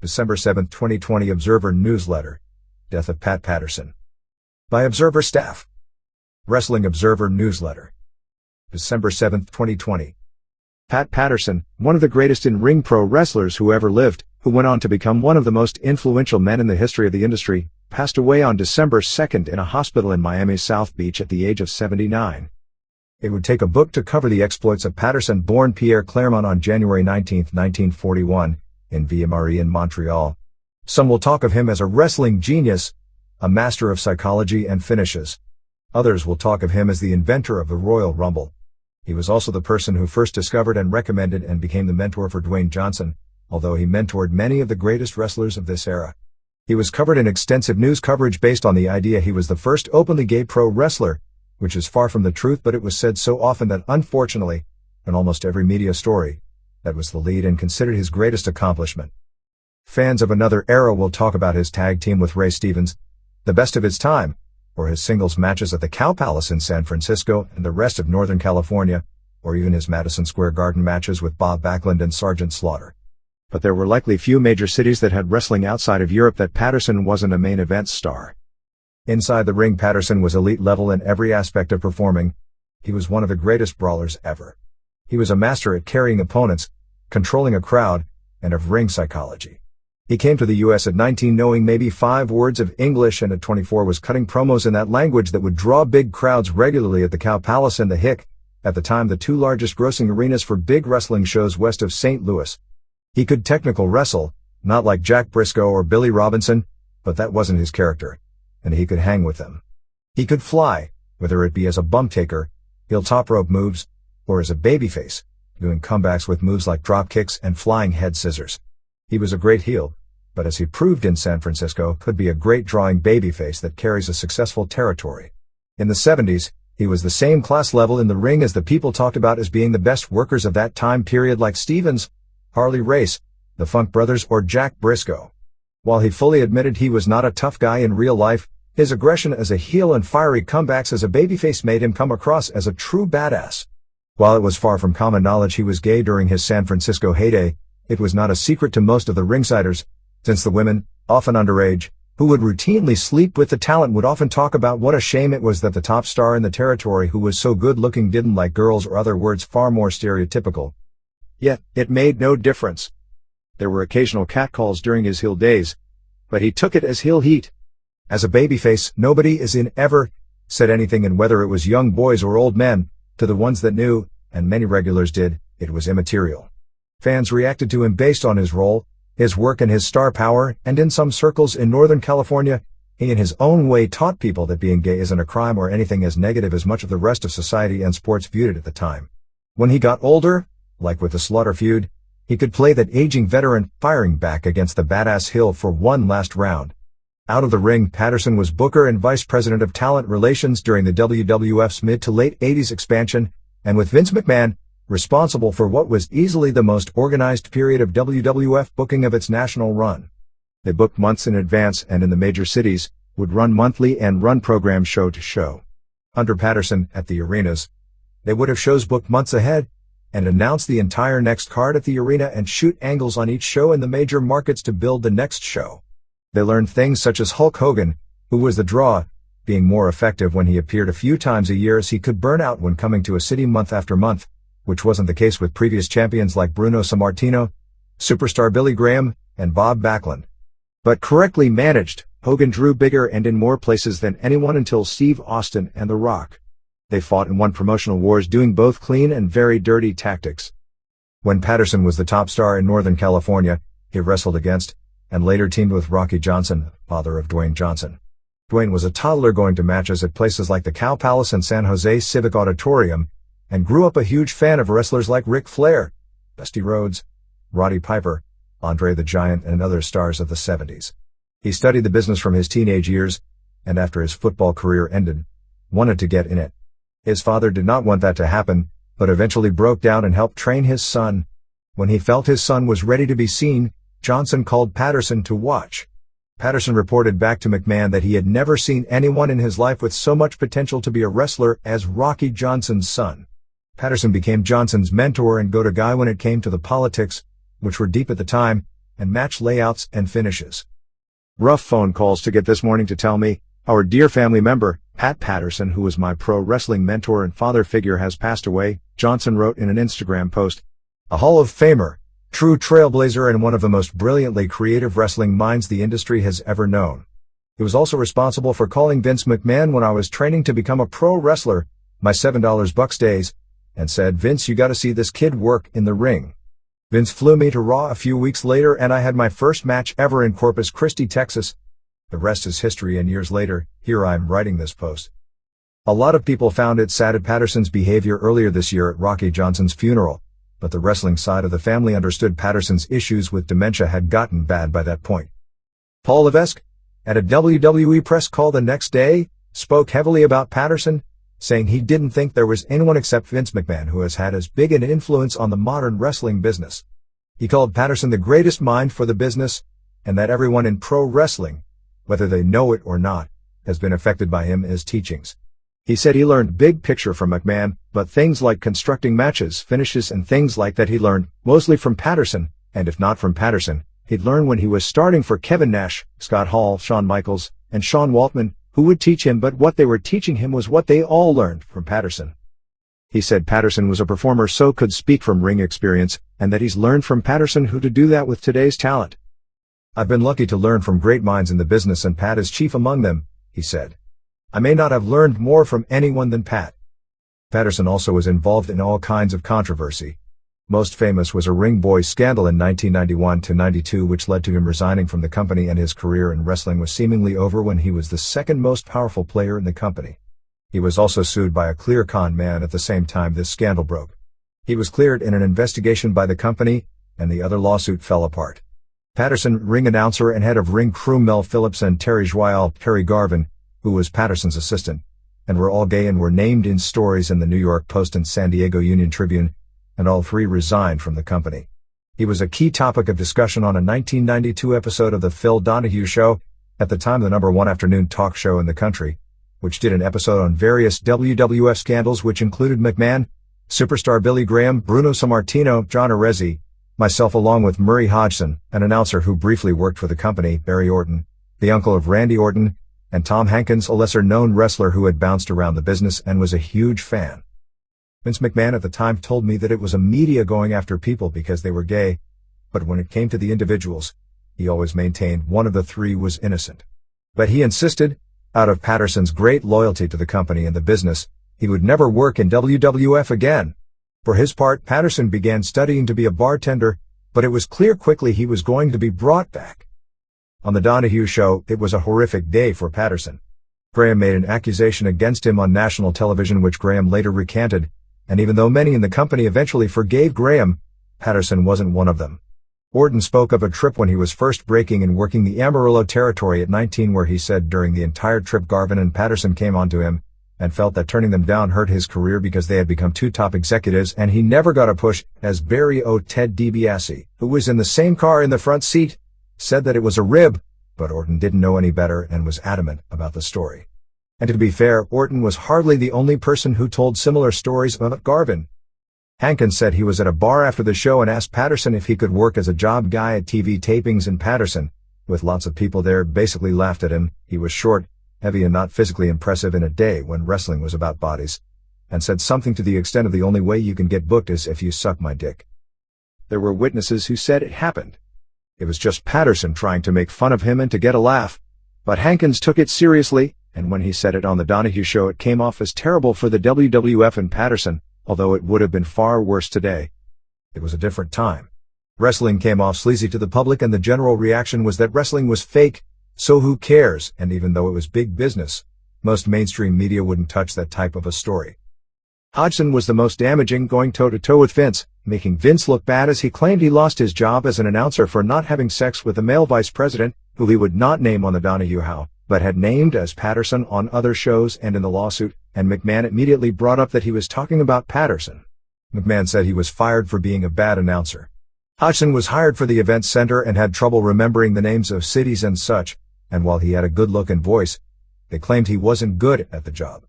December 7, 2020 Observer Newsletter. Death of Pat Patterson. By Observer Staff. Wrestling Observer Newsletter. December 7, 2020. Pat Patterson, one of the greatest in-ring pro wrestlers who ever lived, who went on to become one of the most influential men in the history of the industry, passed away on December 2nd in a hospital in Miami's South Beach at the age of 79. It would take a book to cover the exploits of Patterson, born Pierre Clermont on January 19, 1941, in Ville-Marie in Montreal. Some will talk of him as a wrestling genius, a master of psychology and finishes. Others will talk of him as the inventor of the Royal Rumble. He was also the person who first discovered and recommended and became the mentor for Dwayne Johnson, although he mentored many of the greatest wrestlers of this era. He was covered in extensive news coverage based on the idea he was the first openly gay pro wrestler, which is far from the truth, but it was said so often that, unfortunately, in almost every media story, that was the lead and considered his greatest accomplishment. Fans of another era will talk about his tag team with Ray Stevens, the best of its time, or his singles matches at the Cow Palace in San Francisco and the rest of Northern California, or even his Madison Square Garden matches with Bob Backlund and Sergeant Slaughter. But there were likely few major cities that had wrestling outside of Europe that Patterson wasn't a main event star. Inside the ring, Patterson was elite level in every aspect of performing. He was one of the greatest brawlers ever. He was a master at carrying opponents, controlling a crowd, and of ring psychology. He came to the U.S. at 19 knowing maybe 5 words of English, and at 24 was cutting promos in that language that would draw big crowds regularly at the Cow Palace and the Hick, at the time the 2 largest grossing arenas for big wrestling shows west of St. Louis. He could technical wrestle, not like Jack Briscoe or Billy Robinson, but that wasn't his character, and he could hang with them. He could fly, whether it be as a bump taker, heel top rope moves, or as a babyface, doing comebacks with moves like drop kicks and flying head scissors. He was a great heel, but as he proved in San Francisco, could be a great drawing babyface that carries a successful territory. In the 70s, he was the same class level in the ring as the people talked about as being the best workers of that time period, like Stevens, Harley Race, the Funk Brothers, or Jack Briscoe. While he fully admitted he was not a tough guy in real life, his aggression as a heel and fiery comebacks as a babyface made him come across as a true badass. While it was far from common knowledge he was gay during his San Francisco heyday, it was not a secret to most of the ringsiders, since the women, often underage, who would routinely sleep with the talent would often talk about what a shame it was that the top star in the territory who was so good-looking didn't like girls, or other words far more stereotypical. Yet, it made no difference. There were occasional catcalls during his heel days, but he took it as heel heat. As a babyface, nobody as in ever said anything, and whether it was young boys or old men, to the ones that knew, and many regulars did, it was immaterial. Fans reacted to him based on his role, his work, and his star power, and in some circles in Northern California, he in his own way taught people that being gay isn't a crime or anything as negative as much of the rest of society and sports viewed it at the time. When he got older, like with the Slaughter feud, he could play that aging veteran, firing back against the badass heel for one last round. Out of the ring, Patterson was booker and vice president of talent relations during the WWF's mid to late 80s expansion, and with Vince McMahon, responsible for what was easily the most organized period of WWF booking of its national run. They booked months in advance, and in the major cities, would run monthly and run programs show to show. Under Patterson, at the arenas, they would have shows booked months ahead, and announce the entire next card at the arena and shoot angles on each show in the major markets to build the next show. They learned things such as Hulk Hogan, who was the draw, being more effective when he appeared a few times a year, as he could burn out when coming to a city month after month, which wasn't the case with previous champions like Bruno Sammartino, superstar Billy Graham, and Bob Backlund. But correctly managed, Hogan drew bigger and in more places than anyone until Steve Austin and The Rock. They fought and won promotional wars doing both clean and very dirty tactics. When Patterson was the top star in Northern California, he wrestled against, and later teamed with Rocky Johnson, father of Dwayne Johnson. Dwayne was a toddler going to matches at places like the Cow Palace and San Jose Civic Auditorium, and grew up a huge fan of wrestlers like Ric Flair, Dusty Rhodes, Roddy Piper, Andre the Giant, and other stars of the 70s. He studied the business from his teenage years, and after his football career ended, wanted to get in it. His father did not want that to happen, but eventually broke down and helped train his son. When he felt his son was ready to be seen, Johnson called Patterson to watch. Patterson reported back to McMahon that he had never seen anyone in his life with so much potential to be a wrestler as Rocky Johnson's son. Patterson became Johnson's mentor and go-to guy when it came to the politics, which were deep at the time, and match layouts and finishes. Rough phone calls to get this morning to tell me, our dear family member, Pat Patterson, who was my pro wrestling mentor and father figure, has passed away, Johnson wrote in an Instagram post. A Hall of Famer, true trailblazer, and one of the most brilliantly creative wrestling minds the industry has ever known. He was also responsible for calling Vince McMahon when I was training to become a pro wrestler, my $7 bucks days, and said, "Vince, you gotta see this kid work in the ring." Vince flew me to Raw a few weeks later and I had my first match ever in Corpus Christi, Texas. The rest is history, and years later, here I am writing this post. A lot of people found it sad at Patterson's behavior earlier this year at Rocky Johnson's funeral, but the wrestling side of the family understood Patterson's issues with dementia had gotten bad by that point. Paul Levesque, at a WWE press call the next day, spoke heavily about Patterson, saying he didn't think there was anyone except Vince McMahon who has had as big an influence on the modern wrestling business. He called Patterson the greatest mind for the business, and that everyone in pro wrestling, whether they know it or not, has been affected by him and his teachings. He said he learned big picture from McMahon, but things like constructing matches, finishes, and things like that he learned mostly from Patterson, and if not from Patterson, he'd learn when he was starting for Kevin Nash, Scott Hall, Shawn Michaels, and Sean Waltman, who would teach him, but what they were teaching him was what they all learned from Patterson. He said Patterson was a performer, so could speak from ring experience, and that he's learned from Patterson who to do that with today's talent. I've been lucky to learn from great minds in the business, and Pat is chief among them, he said. I may not have learned more from anyone than Pat. Patterson also was involved in all kinds of controversy. Most famous was a ring boy scandal in 1991-92, which led to him resigning from the company, and his career in wrestling was seemingly over when he was the second most powerful player in the company. He was also sued by a clear con man at the same time this scandal broke. He was cleared in an investigation by the company, and the other lawsuit fell apart. Patterson, ring announcer and head of ring crew Mel Phillips, and Terry Joyal, Terry Garvin, who was Patterson's assistant, and were all gay and were named in stories in the New York Post and San Diego Union Tribune, and all three resigned from the company. He was a key topic of discussion on a 1992 episode of The Phil Donahue Show, at the time the #1 afternoon talk show in the country, which did an episode on various WWF scandals which included McMahon, superstar Billy Graham, Bruno Sammartino, John Arezzi, myself, along with Murray Hodgson, an announcer who briefly worked for the company, Barry Orton, the uncle of Randy Orton, and Tom Hankins, a lesser-known wrestler who had bounced around the business and was a huge fan. Vince McMahon at the time told me that it was a media going after people because they were gay, but when it came to the individuals, he always maintained one of the three was innocent. But he insisted, out of Patterson's great loyalty to the company and the business, he would never work in WWF again. For his part, Patterson began studying to be a bartender, but it was clear quickly he was going to be brought back. On the Donahue Show, it was a horrific day for Patterson. Graham made an accusation against him on national television, which Graham later recanted, and even though many in the company eventually forgave Graham, Patterson wasn't one of them. Orton spoke of a trip when he was first breaking and working the Amarillo territory at 19, where he said during the entire trip Garvin and Patterson came onto him, and felt that turning them down hurt his career because they had become two top executives and he never got a push, as Barry O. Ted DiBiase, who was in the same car in the front seat, said that it was a rib, but Orton didn't know any better and was adamant about the story. And to be fair, Orton was hardly the only person who told similar stories about Garvin. Hankins said he was at a bar after the show and asked Patterson if he could work as a job guy at TV tapings, and Patterson, with lots of people there, basically laughed at him. He was short, heavy, and not physically impressive in a day when wrestling was about bodies, and said something to the extent of the only way you can get booked is if you suck my dick. There were witnesses who said it happened. It was just Patterson trying to make fun of him and to get a laugh, but Hankins took it seriously, and when he said it on the Donahue Show it came off as terrible for the WWF and Patterson, although it would have been far worse today. It was a different time. Wrestling came off sleazy to the public and the general reaction was that wrestling was fake, so who cares, and even though it was big business, most mainstream media wouldn't touch that type of a story. Hodgson was the most damaging, going toe-to-toe with Vince, making Vince look bad as he claimed he lost his job as an announcer for not having sex with a male vice president, who he would not name on the Donahue How, but had named as Patterson on other shows and in the lawsuit, and McMahon immediately brought up that he was talking about Patterson. McMahon said he was fired for being a bad announcer. Hodgson was hired for the event center and had trouble remembering the names of cities and such, and while he had a good look and voice, they claimed he wasn't good at the job.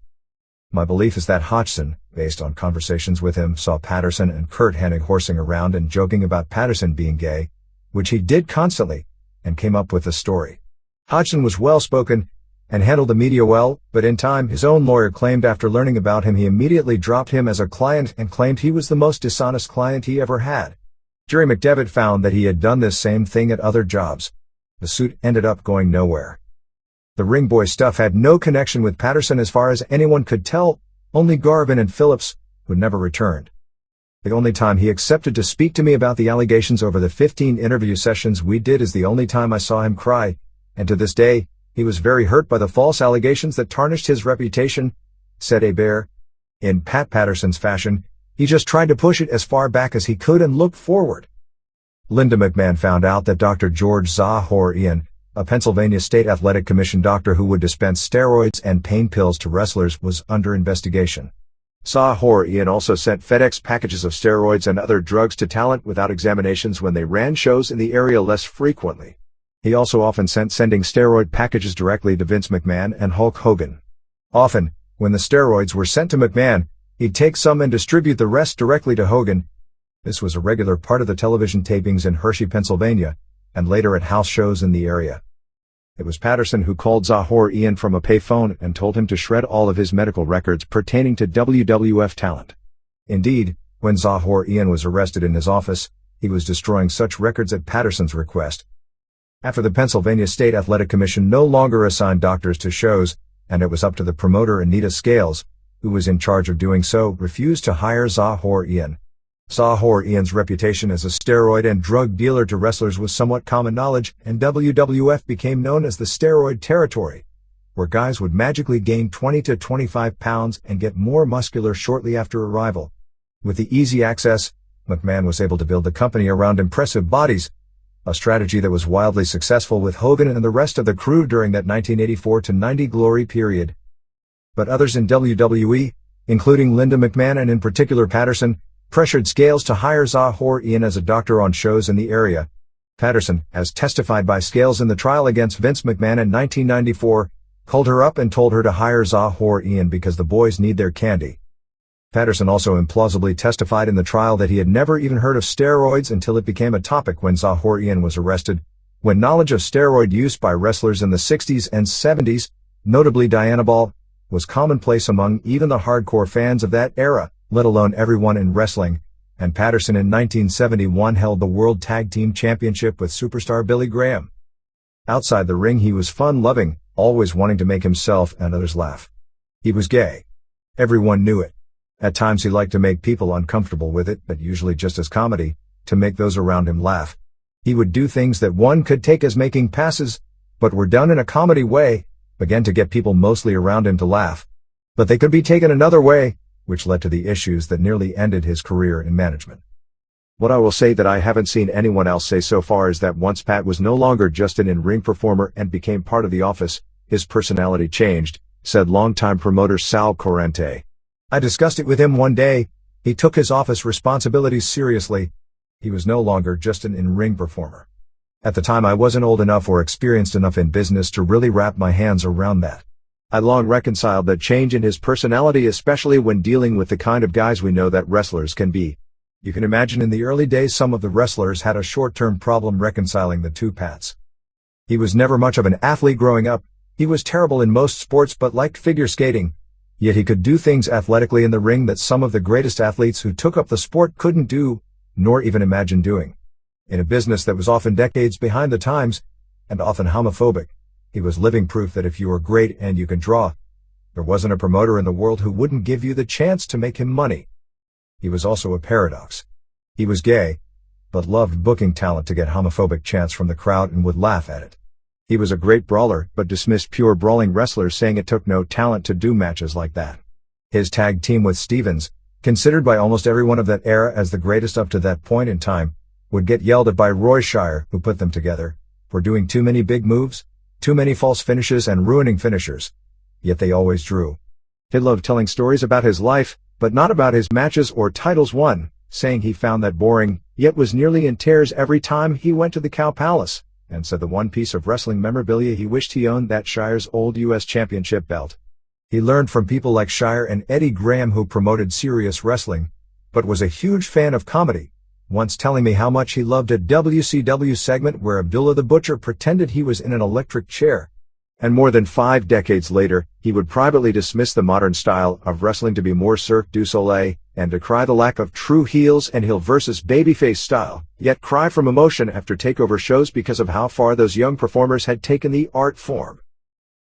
My belief is that Hodgson, based on conversations with him, saw Patterson and Kurt Hennig horsing around and joking about Patterson being gay, which he did constantly, and came up with the story. Hodgson was well-spoken and handled the media well, but in time his own lawyer claimed after learning about him he immediately dropped him as a client and claimed he was the most dishonest client he ever had. Jury McDevitt found that he had done this same thing at other jobs. The suit ended up going nowhere. The Ring Boy stuff had no connection with Patterson as far as anyone could tell, only Garvin and Phillips, who never returned. The only time he accepted to speak to me about the allegations over the 15 interview sessions we did is the only time I saw him cry, and to this day, he was very hurt by the false allegations that tarnished his reputation, said Hebert. In Pat Patterson's fashion, he just tried to push it as far back as he could and looked forward. Linda McMahon found out that Dr. George Zahorian, a Pennsylvania State Athletic Commission doctor who would dispense steroids and pain pills to wrestlers, was under investigation. Zahorian also sent FedEx packages of steroids and other drugs to talent without examinations when they ran shows in the area less frequently. He also often sending steroid packages directly to Vince McMahon and Hulk Hogan. Often, when the steroids were sent to McMahon, he'd take some and distribute the rest directly to Hogan. This was a regular part of the television tapings in Hershey, Pennsylvania, and later at house shows in the area. It was Patterson who called Zahorian from a payphone and told him to shred all of his medical records pertaining to WWF talent. Indeed, when Zahorian was arrested in his office, he was destroying such records at Patterson's request. After the Pennsylvania State Athletic Commission no longer assigned doctors to shows, and it was up to the promoter Anita Scales, who was in charge of doing so, refused to hire Zahorian. Zahorian's reputation as a steroid and drug dealer to wrestlers was somewhat common knowledge, and WWF became known as the steroid territory, where guys would magically gain 20 to 25 pounds and get more muscular shortly after arrival. With the easy access, McMahon was able to build the company around impressive bodies, a strategy that was wildly successful with Hogan and the rest of the crew during that 1984-90 glory period. But others in WWE, including Linda McMahon and in particular Patterson, pressured Scales to hire Zahorian as a doctor on shows in the area. Patterson, as testified by Scales in the trial against Vince McMahon in 1994, called her up and told her to hire Zahorian because the boys need their candy. Patterson also implausibly testified in the trial that he had never even heard of steroids until it became a topic when Zahorian was arrested, when knowledge of steroid use by wrestlers in the 60s and 70s, notably Dianabol, was commonplace among even the hardcore fans of that era, let alone everyone in wrestling, and Patterson in 1971 held the World Tag Team Championship with superstar Billy Graham. Outside the ring he was fun-loving, always wanting to make himself and others laugh. He was gay. Everyone knew it. At times he liked to make people uncomfortable with it, but usually just as comedy, to make those around him laugh. He would do things that one could take as making passes, but were done in a comedy way, again to get people mostly around him to laugh. But they could be taken another way, which led to the issues that nearly ended his career in management. What I will say that I haven't seen anyone else say so far is that once Pat was no longer just an in-ring performer and became part of the office, his personality changed, said longtime promoter Sal Corrente. I discussed it with him one day. He took his office responsibilities seriously. He was no longer just an in-ring performer. At the time I wasn't old enough or experienced enough in business to really wrap my hands around that. I long reconciled that change in his personality, especially when dealing with the kind of guys we know that wrestlers can be. You can imagine in the early days some of the wrestlers had a short-term problem reconciling the two Pats. He was never much of an athlete growing up. He was terrible in most sports but liked figure skating. Yet he could do things athletically in the ring that some of the greatest athletes who took up the sport couldn't do, nor even imagine doing. In a business that was often decades behind the times, and often homophobic, he was living proof that if you were great and you can draw, there wasn't a promoter in the world who wouldn't give you the chance to make him money. He was also a paradox. He was gay, but loved booking talent to get homophobic chants from the crowd and would laugh at it. He was a great brawler, but dismissed pure brawling wrestlers, saying it took no talent to do matches like that. His tag team with Stevens, considered by almost everyone of that era as the greatest up to that point in time, would get yelled at by Roy Shire, who put them together, for doing too many big moves, too many false finishes and ruining finishers. Yet they always drew. He loved telling stories about his life, but not about his matches or titles won, saying he found that boring, yet was nearly in tears every time he went to the Cow Palace, and said the one piece of wrestling memorabilia he wished he owned that Shire's old U.S. Championship belt. He learned from people like Shire and Eddie Graham, who promoted serious wrestling, but was a huge fan of comedy, once telling me how much he loved a WCW segment where Abdullah the Butcher pretended he was in an electric chair. And more than 5 decades later, he would privately dismiss the modern style of wrestling to be more Cirque du Soleil, and decry the lack of true heels and heel versus babyface style, yet cry from emotion after takeover shows because of how far those young performers had taken the art form.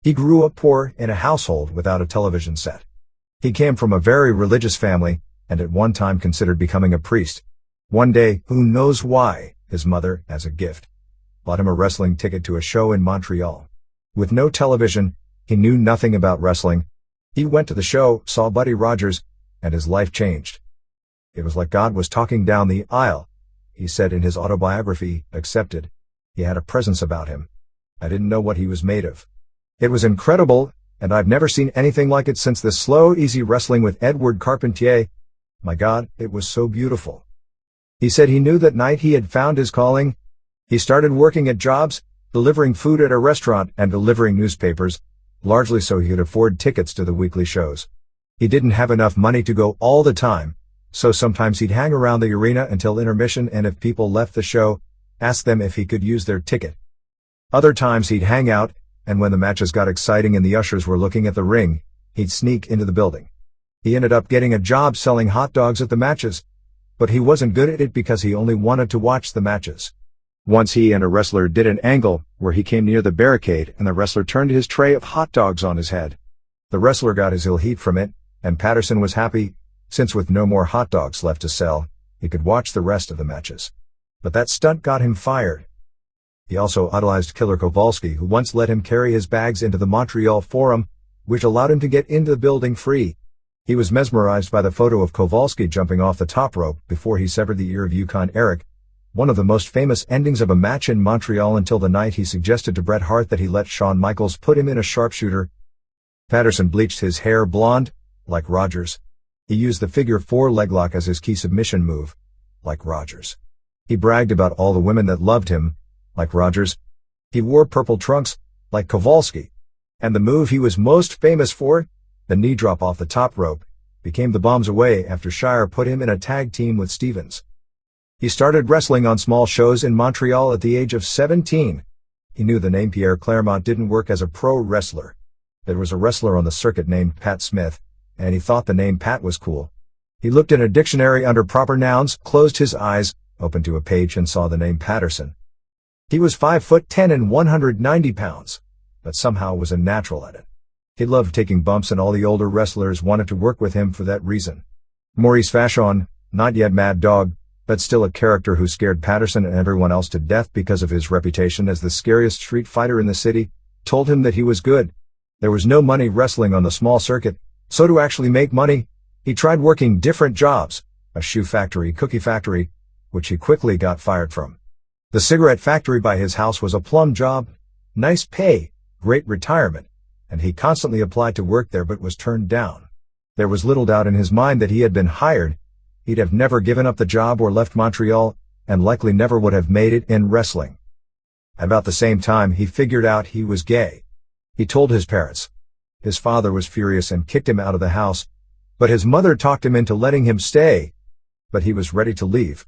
He grew up poor in a household without a television set. He came from a very religious family, and at one time considered becoming a priest. One day, who knows why, his mother, as a gift, bought him a wrestling ticket to a show in Montreal. With no television, he knew nothing about wrestling. He went to the show, saw Buddy Rogers, and his life changed. It was like God was talking down the aisle. He said in his autobiography, Accepted. He had a presence about him. I didn't know what he was made of. It was incredible, and I've never seen anything like it since the slow, easy wrestling with Edward Carpentier. My God, it was so beautiful. He said he knew that night he had found his calling. He started working at jobs, delivering food at a restaurant and delivering newspapers, largely so he could afford tickets to the weekly shows. He didn't have enough money to go all the time, so sometimes he'd hang around the arena until intermission, and if people left the show, ask them if he could use their ticket. Other times he'd hang out, and when the matches got exciting and the ushers were looking at the ring, he'd sneak into the building. He ended up getting a job selling hot dogs at the matches, but he wasn't good at it because he only wanted to watch the matches. Once he and a wrestler did an angle where he came near the barricade and the wrestler turned his tray of hot dogs on his head. The wrestler got his ill heat from it, and Patterson was happy, since with no more hot dogs left to sell, he could watch the rest of the matches. But that stunt got him fired. He also idolized Killer Kowalski, who once let him carry his bags into the Montreal Forum, which allowed him to get into the building free. He was mesmerized by the photo of Kowalski jumping off the top rope before he severed the ear of Yukon Eric, one of the most famous endings of a match in Montreal, until the night he suggested to Bret Hart that he let Shawn Michaels put him in a sharpshooter. Patterson bleached his hair blonde, like Rogers. He used the figure 4 leglock as his key submission move, like Rogers. He bragged about all the women that loved him, like Rogers. He wore purple trunks, like Kowalski. And the move he was most famous for, the knee drop off the top rope, became the bombs away after Shire put him in a tag team with Stevens. He started wrestling on small shows in Montreal at the age of 17. He knew the name Pierre Claremont didn't work as a pro wrestler. There was a wrestler on the circuit named Pat Smith, and he thought the name Pat was cool. He looked in a dictionary under proper nouns, closed his eyes, opened to a page, and saw the name Patterson. He was 5'10" and 190 pounds, but somehow was a natural at it. He loved taking bumps, and all the older wrestlers wanted to work with him for that reason. Maurice Vachon, not yet Mad Dog, but still a character who scared Patterson and everyone else to death because of his reputation as the scariest street fighter in the city, told him that he was good. There was no money wrestling on the small circuit, so to actually make money, he tried working different jobs, a shoe factory, cookie factory, which he quickly got fired from. The cigarette factory by his house was a plum job, nice pay, great retirement, and he constantly applied to work there but was turned down. There was little doubt in his mind that he had been hired. He'd have never given up the job or left Montreal, and likely never would have made it in wrestling. About the same time, he figured out he was gay. He told his parents. His father was furious and kicked him out of the house, but his mother talked him into letting him stay. But he was ready to leave.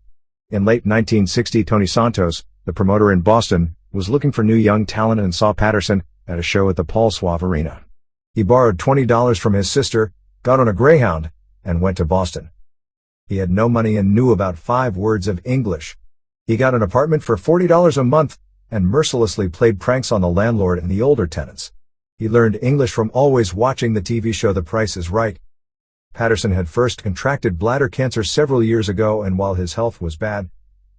In late 1960, Tony Santos, the promoter in Boston, was looking for new young talent and saw Patterson at a show at the Paul Sauve Arena. He borrowed $20 from his sister, got on a Greyhound, and went to Boston. He had no money and knew about 5 words of English. He got an apartment for $40 a month and mercilessly played pranks on the landlord and the older tenants. He learned English from always watching the TV show The Price is Right. Patterson had first contracted bladder cancer several years ago, and while his health was bad,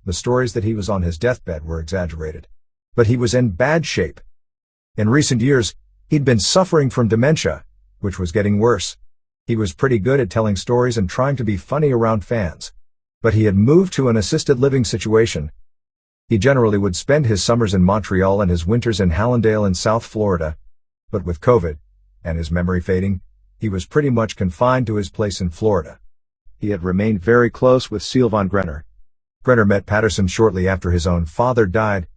the stories that he was on his deathbed were exaggerated. But he was in bad shape. In recent years, he'd been suffering from dementia, which was getting worse. He was pretty good at telling stories and trying to be funny around fans. But he had moved to an assisted living situation. He generally would spend his summers in Montreal and his winters in Hallandale in South Florida. But with COVID, and his memory fading, he was pretty much confined to his place in Florida. He had remained very close with Sylvain Grenner. Grenner met Patterson shortly after his own father died,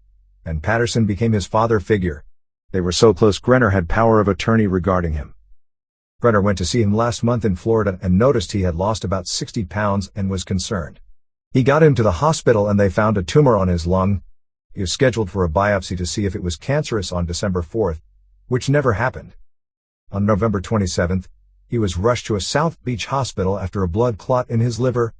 and Patterson became his father figure. They were so close Grenner had power of attorney regarding him. Grenner went to see him last month in Florida and noticed he had lost about 60 pounds and was concerned. He got him to the hospital and they found a tumor on his lung. He was scheduled for a biopsy to see if it was cancerous on December 4th, which never happened. On November 27th, he was rushed to a South Beach hospital after a blood clot in his liver.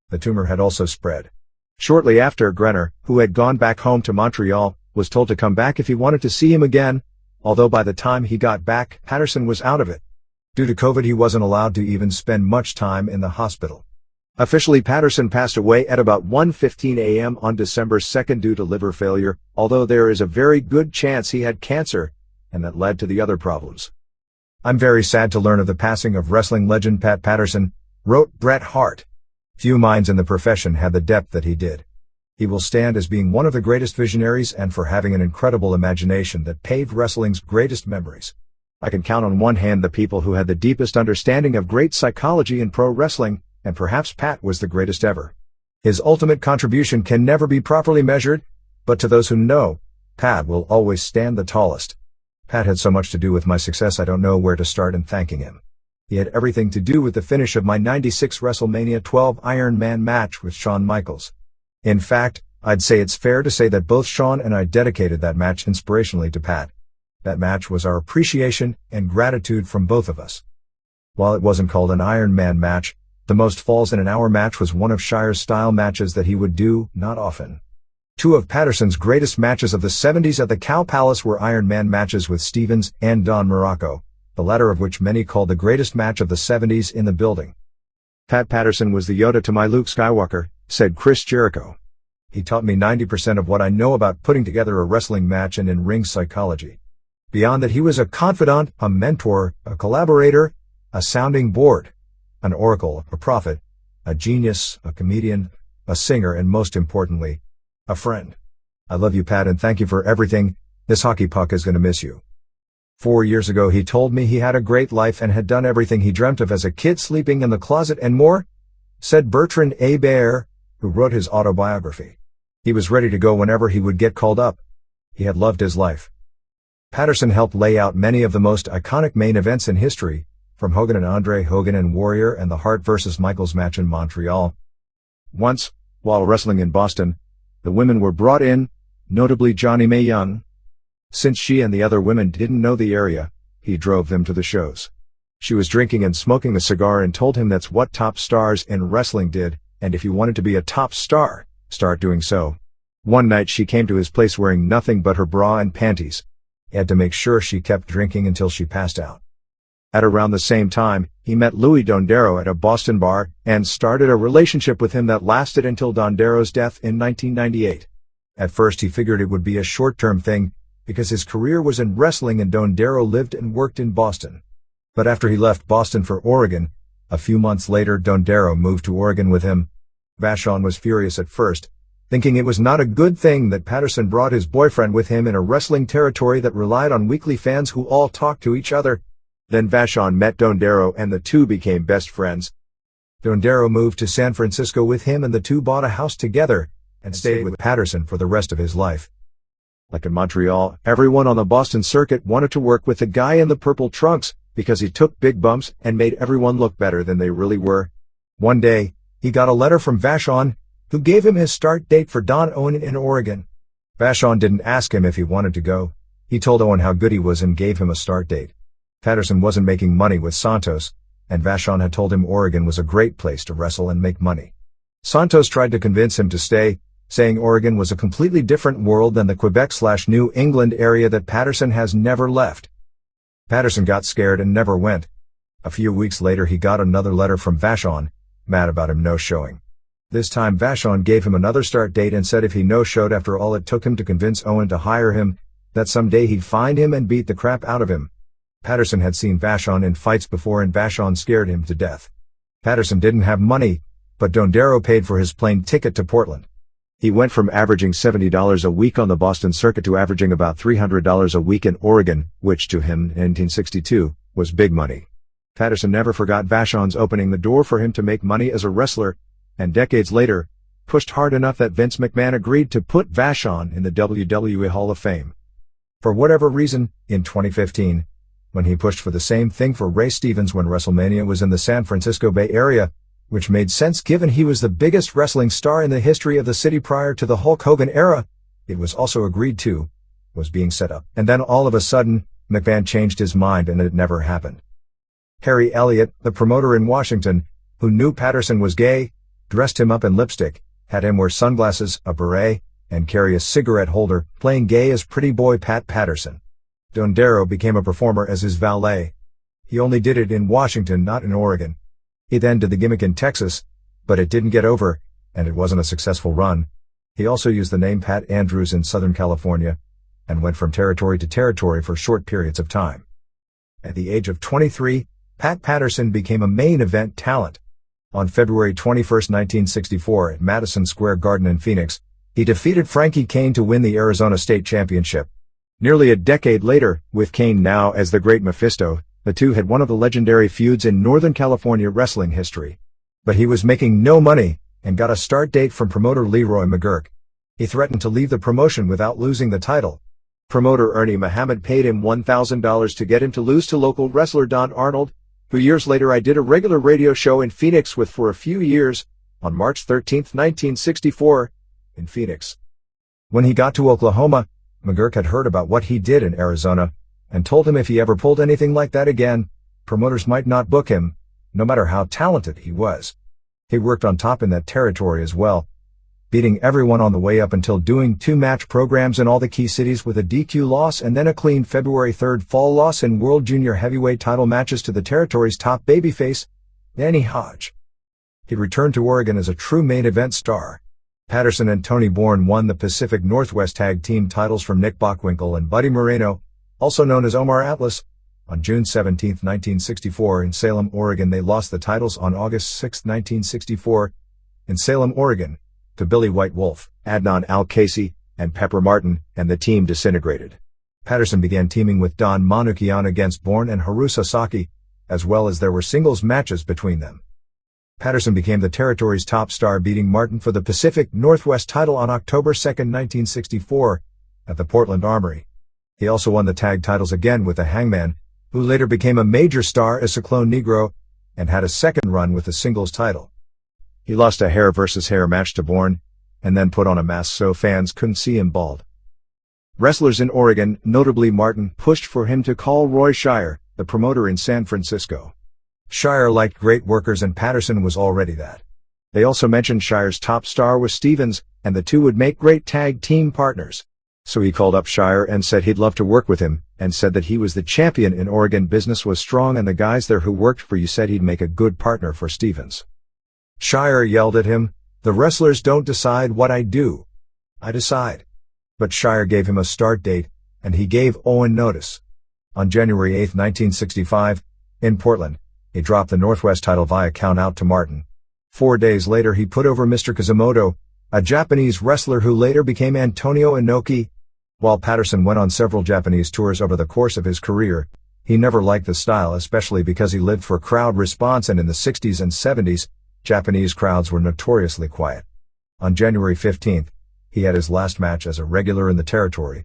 The tumor had also spread. Shortly after, Grenner, who had gone back home to Montreal, was told to come back if he wanted to see him again, although by the time he got back, Patterson was out of it. Due to COVID, he wasn't allowed to even spend much time in the hospital. Officially, Patterson passed away at about 1:15 a.m. on December 2nd due to liver failure, although there is a very good chance he had cancer, and that led to the other problems. I'm very sad to learn of the passing of wrestling legend Pat Patterson, wrote Bret Hart. Few minds in the profession had the depth that he did. He will stand as being one of the greatest visionaries and for having an incredible imagination that paved wrestling's greatest memories. I can count on one hand the people who had the deepest understanding of great psychology in pro wrestling, and perhaps Pat was the greatest ever. His ultimate contribution can never be properly measured, but to those who know, Pat will always stand the tallest. Pat had so much to do with my success I don't know where to start in thanking him. He had everything to do with the finish of my '96 WrestleMania 12 Iron Man match with Shawn Michaels. In fact, I'd say it's fair to say that both Shawn and I dedicated that match inspirationally to Pat. That match was our appreciation and gratitude from both of us. While it wasn't called an Iron Man match, the most falls in an hour match was one of Shire's style matches that he would do not often. Two of Patterson's greatest matches of the 70s at the Cow Palace were Iron Man matches with Stevens and Don Morocco, the latter of which many called the greatest match of the 70s in the building. Pat Patterson was the Yoda to my Luke Skywalker, said Chris Jericho. He taught me 90% of what I know about putting together a wrestling match and in-ring psychology. Beyond that, he was a confidant, a mentor, a collaborator, a sounding board, an oracle, a prophet, a genius, a comedian, a singer, and most importantly, a friend. I love you, Pat, and thank you for everything. This hockey puck is going to miss you. 4 years ago he told me he had a great life and had done everything he dreamt of as a kid, sleeping in the closet and more, said Bertrand A. Baer, who wrote his autobiography. He was ready to go whenever he would get called up. He had loved his life. Patterson helped lay out many of the most iconic main events in history, from Hogan and Andre, Hogan and Warrior, and the Hart vs. Michaels match in Montreal. Once, while wrestling in Boston, the women were brought in, notably Johnny Mae Young. Since she and the other women didn't know the area, he drove them to the shows. She was drinking and smoking a cigar and told him that's what top stars in wrestling did, and if you wanted to be a top star, start doing so. One night she came to his place wearing nothing but her bra and panties. He had to make sure she kept drinking until she passed out. At around the same time, he met Louis Dondero at a Boston bar and started a relationship with him that lasted until Dondero's death in 1998. At first he figured it would be a short-term thing, because his career was in wrestling and Dondero lived and worked in Boston. But after he left Boston for Oregon, a few months later Dondero moved to Oregon with him. Vachon was furious at first, thinking it was not a good thing that Patterson brought his boyfriend with him in a wrestling territory that relied on weekly fans who all talked to each other. Then Vachon met Dondero and the two became best friends. Dondero moved to San Francisco with him and the two bought a house together and stayed with Patterson for the rest of his life. Like in Montreal, everyone on the Boston circuit wanted to work with the guy in the purple trunks because he took big bumps and made everyone look better than they really were. One day, he got a letter from Vachon, who gave him his start date for Don Owen in Oregon. Vachon didn't ask him if he wanted to go. He told Owen how good he was and gave him a start date. Patterson wasn't making money with Santos, and Vachon had told him Oregon was a great place to wrestle and make money. Santos tried to convince him to stay, saying Oregon was a completely different world than the Quebec/New England area that Patterson has never left. Patterson got scared and never went. A few weeks later he got another letter from Vachon, mad about him no-showing. This time Vachon gave him another start date and said if he no-showed after all it took him to convince Owen to hire him, that someday he'd find him and beat the crap out of him. Patterson had seen Vachon in fights before and Vachon scared him to death. Patterson didn't have money, but Dondero paid for his plane ticket to Portland. He went from averaging $70 a week on the Boston circuit to averaging about $300 a week in Oregon, which to him, in 1962, was big money. Patterson never forgot Vachon's opening the door for him to make money as a wrestler, and decades later, pushed hard enough that Vince McMahon agreed to put Vachon in the WWE Hall of Fame. For whatever reason, in 2015, when he pushed for the same thing for Ray Stevens when WrestleMania was in the San Francisco Bay Area, which made sense given he was the biggest wrestling star in the history of the city prior to the Hulk Hogan era. It was also agreed to, was being set up. And then all of a sudden, McMahon changed his mind and it never happened. Harry Elliott, the promoter in Washington, who knew Patterson was gay, dressed him up in lipstick, had him wear sunglasses, a beret, and carry a cigarette holder, playing gay as pretty boy Pat Patterson. Dondero became a performer as his valet. He only did it in Washington, not in Oregon. He then did the gimmick in Texas, but it didn't get over, and it wasn't a successful run. He also used the name Pat Andrews in Southern California, and went from territory to territory for short periods of time. At the age of 23, Pat Patterson became a main event talent. On February 21, 1964, at Madison Square Garden in Phoenix, he defeated Frankie Kane to win the Arizona State Championship. Nearly a decade later, with Kane now as the Great Mephisto, the two had one of the legendary feuds in Northern California wrestling history. But he was making no money, and got a start date from promoter Leroy McGuirk. He threatened to leave the promotion without losing the title. Promoter Ernie Muhammad paid him $1,000 to get him to lose to local wrestler Don Arnold, who years later I did a regular radio show in Phoenix with for a few years, on March 13, 1964, in Phoenix. When he got to Oklahoma, McGuirk had heard about what he did in Arizona, and told him if he ever pulled anything like that again, promoters might not book him, no matter how talented he was. He worked on top in that territory as well, beating everyone on the way up until doing 2-match programs in all the key cities with a DQ loss and then a clean February 3rd fall loss in World Junior Heavyweight title matches to the territory's top babyface, Danny Hodge. He returned to Oregon as a true main event star. Patterson and Tony Bourne won the Pacific Northwest Tag Team titles from Nick Bockwinkel and Buddy Moreno, also known as Omar Atlas. On June 17, 1964, in Salem, Oregon, they lost the titles on August 6, 1964, in Salem, Oregon, to Billy White Wolf, Adnan Al-Kaisi, and Pepper Martin, and the team disintegrated. Patterson began teaming with Don Manukian against Bourne and Haru Sasaki, as well as there were singles matches between them. Patterson became the territory's top star, beating Martin for the Pacific Northwest title on October 2, 1964, at the Portland Armory. He also won the tag titles again with the Hangman, who later became a major star as Cyclone Negro, and had a second run with the singles title. He lost a hair versus hair match to Bourne, and then put on a mask so fans couldn't see him bald. Wrestlers in Oregon, notably Martin, pushed for him to call Roy Shire, the promoter in San Francisco. Shire liked great workers and Patterson was already that. They also mentioned Shire's top star was Stevens, and the two would make great tag team partners. So he called up Shire and said he'd love to work with him, and said that he was the champion in Oregon, business was strong, and the guys there who worked for you said he'd make a good partner for Stevens. Shire yelled at him, "The wrestlers don't decide what I do. I decide." But Shire gave him a start date, and he gave Owen notice. On January 8, 1965, in Portland, he dropped the Northwest title via count-out to Martin. 4 days later he put over Mr. Kazumoto, a Japanese wrestler who later became Antonio Inoki. While Patterson went on several Japanese tours over the course of his career, he never liked the style, especially because he lived for crowd response, and in the 60s and 70s, Japanese crowds were notoriously quiet. On January 15th, he had his last match as a regular in the territory,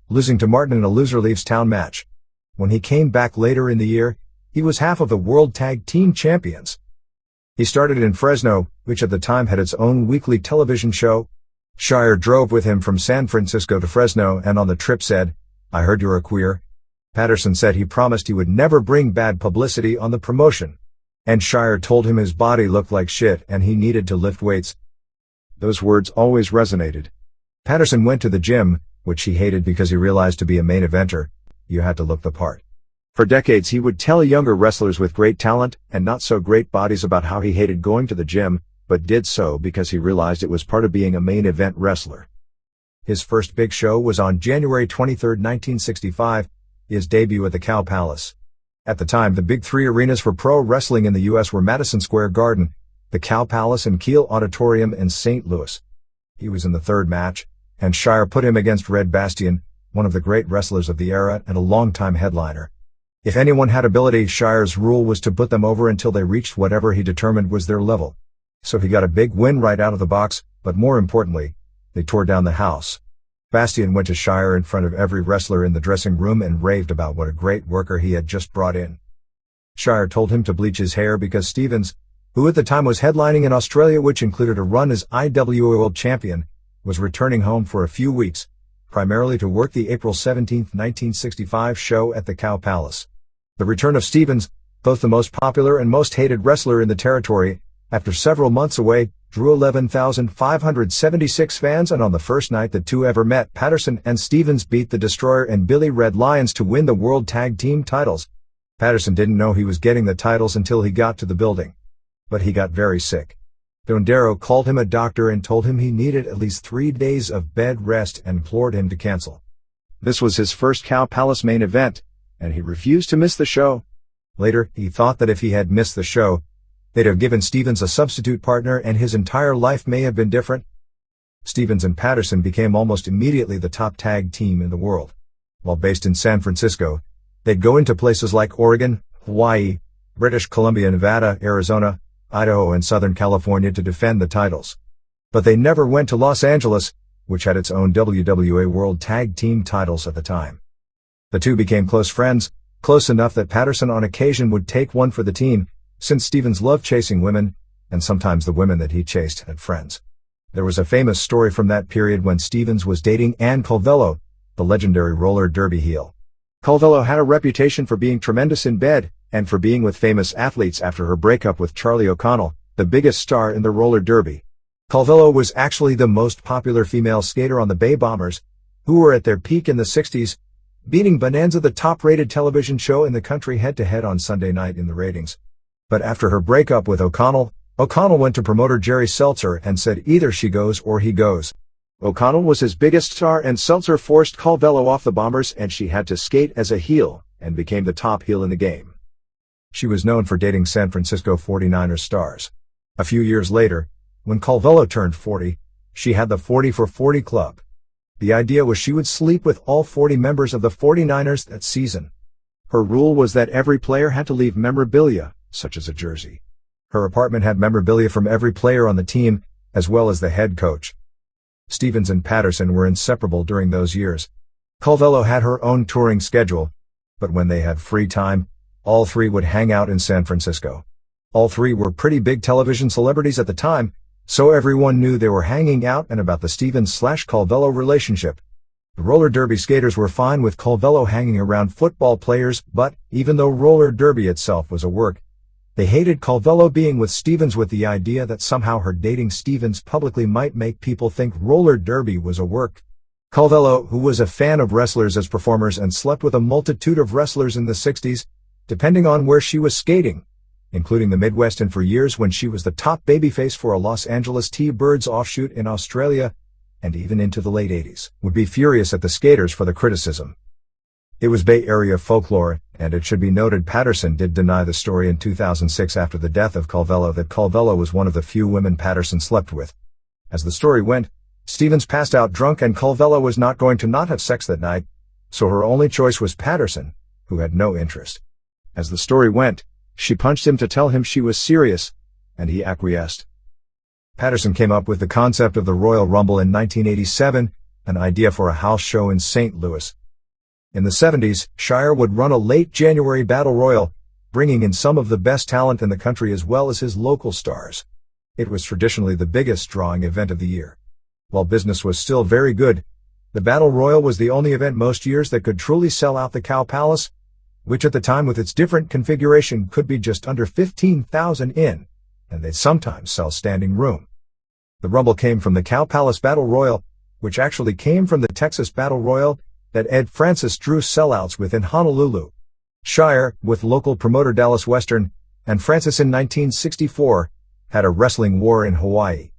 losing to Martin in a loser leaves town match. When he came back later in the year, he was half of the World Tag Team Champions. He started in Fresno, which at the time had its own weekly television show. Shire drove with him from San Francisco to Fresno and on the trip said, "I heard you're a queer." Patterson said he promised he would never bring bad publicity on the promotion. And Shire told him his body looked like shit and he needed to lift weights. Those words always resonated. Patterson went to the gym, which he hated because he realized to be a main eventer, you had to look the part. For decades he would tell younger wrestlers with great talent and not so great bodies about how he hated going to the gym, but did so because he realized it was part of being a main event wrestler. His first big show was on January 23, 1965, his debut at the Cow Palace. At the time, the big three arenas for pro wrestling in the U.S. were Madison Square Garden, the Cow Palace, and Kiel Auditorium in St. Louis. He was in the third match, and Shire put him against Red Bastian, one of the great wrestlers of the era and a longtime headliner. If anyone had ability, Shire's rule was to put them over until they reached whatever he determined was their level. So he got a big win right out of the box, but more importantly, they tore down the house. Bastian went to Shire in front of every wrestler in the dressing room and raved about what a great worker he had just brought in. Shire told him to bleach his hair because Stevens, who at the time was headlining in Australia, which included a run as IWA World Champion, was returning home for a few weeks, primarily to work the April 17, 1965 show at the Cow Palace. The return of Stevens, both the most popular and most hated wrestler in the territory, after several months away, drew 11,576 fans, and on the first night the two ever met, Patterson and Stevens beat the Destroyer and Billy Red Lions to win the World Tag Team titles. Patterson didn't know he was getting the titles until he got to the building. But he got very sick. Dondero called him a doctor and told him he needed at least 3 days of bed rest and implored him to cancel. This was his first Cow Palace main event, and he refused to miss the show. Later, he thought that if he had missed the show, they'd have given Stevens a substitute partner and his entire life may have been different. Stevens and Patterson became almost immediately the top tag team in the world. While based in San Francisco, they'd go into places like Oregon, Hawaii, British Columbia, Nevada, Arizona, Idaho, and Southern California to defend the titles. But they never went to Los Angeles, which had its own WWA World Tag Team titles at the time. The two became close friends, close enough that Patterson on occasion would take one for the team, since Stevens loved chasing women, and sometimes the women that he chased had friends. There was a famous story from that period when Stevens was dating Ann Calvello, the legendary roller derby heel. Calvello had a reputation for being tremendous in bed, and for being with famous athletes after her breakup with Charlie O'Connell, the biggest star in the roller derby. Calvello was actually the most popular female skater on the Bay Bombers, who were at their peak in the 60s, beating Bonanza, the top-rated television show in the country, head-to-head on Sunday night in the ratings. But after her breakup with O'Connell, O'Connell went to promoter Jerry Seltzer and said either she goes or he goes. O'Connell was his biggest star, and Seltzer forced Calvello off the Bombers, and she had to skate as a heel, and became the top heel in the game. She was known for dating San Francisco 49ers stars. A few years later, when Calvello turned 40, she had the 40 for 40 club. The idea was she would sleep with all 40 members of the 49ers that season. Her rule was that every player had to leave memorabilia, such as a jersey. Her apartment had memorabilia from every player on the team, as well as the head coach. Stevens and Patterson were inseparable during those years. Calvello had her own touring schedule, but when they had free time, all three would hang out in San Francisco. All three were pretty big television celebrities at the time, so everyone knew they were hanging out and about the Stevens/Calvello relationship. The roller derby skaters were fine with Calvello hanging around football players, but even though roller derby itself was a work, they hated Calvello being with Stevens, with the idea that somehow her dating Stevens publicly might make people think roller derby was a work. Calvello, who was a fan of wrestlers as performers and slept with a multitude of wrestlers in the 60s, depending on where she was skating, including the Midwest, and for years when she was the top babyface for a Los Angeles T-Birds offshoot in Australia, and even into the late 80s, would be furious at the skaters for the criticism. It was Bay Area folklore, and it should be noted Patterson did deny the story in 2006 after the death of Calvello that Calvello was one of the few women Patterson slept with. As the story went, Stevens passed out drunk and Calvello was not going to not have sex that night, so her only choice was Patterson, who had no interest. As the story went, she punched him to tell him she was serious, and he acquiesced. Patterson came up with the concept of the Royal Rumble in 1987, an idea for a house show in St. Louis. In the 70s, Shire would run a late January battle royal, bringing in some of the best talent in the country as well as his local stars. It was traditionally the biggest drawing event of the year. While business was still very good, the battle royal was the only event most years that could truly sell out the Cow Palace, which at the time with its different configuration could be just under 15,000 in, and they'd sometimes sell standing room. The Rumble came from the Cow Palace Battle Royal, which actually came from the Texas Battle Royal that Ed Francis drew sellouts with in Honolulu. Shire, with local promoter Dallas Western, and Francis in 1964, had a wrestling war in Hawaii.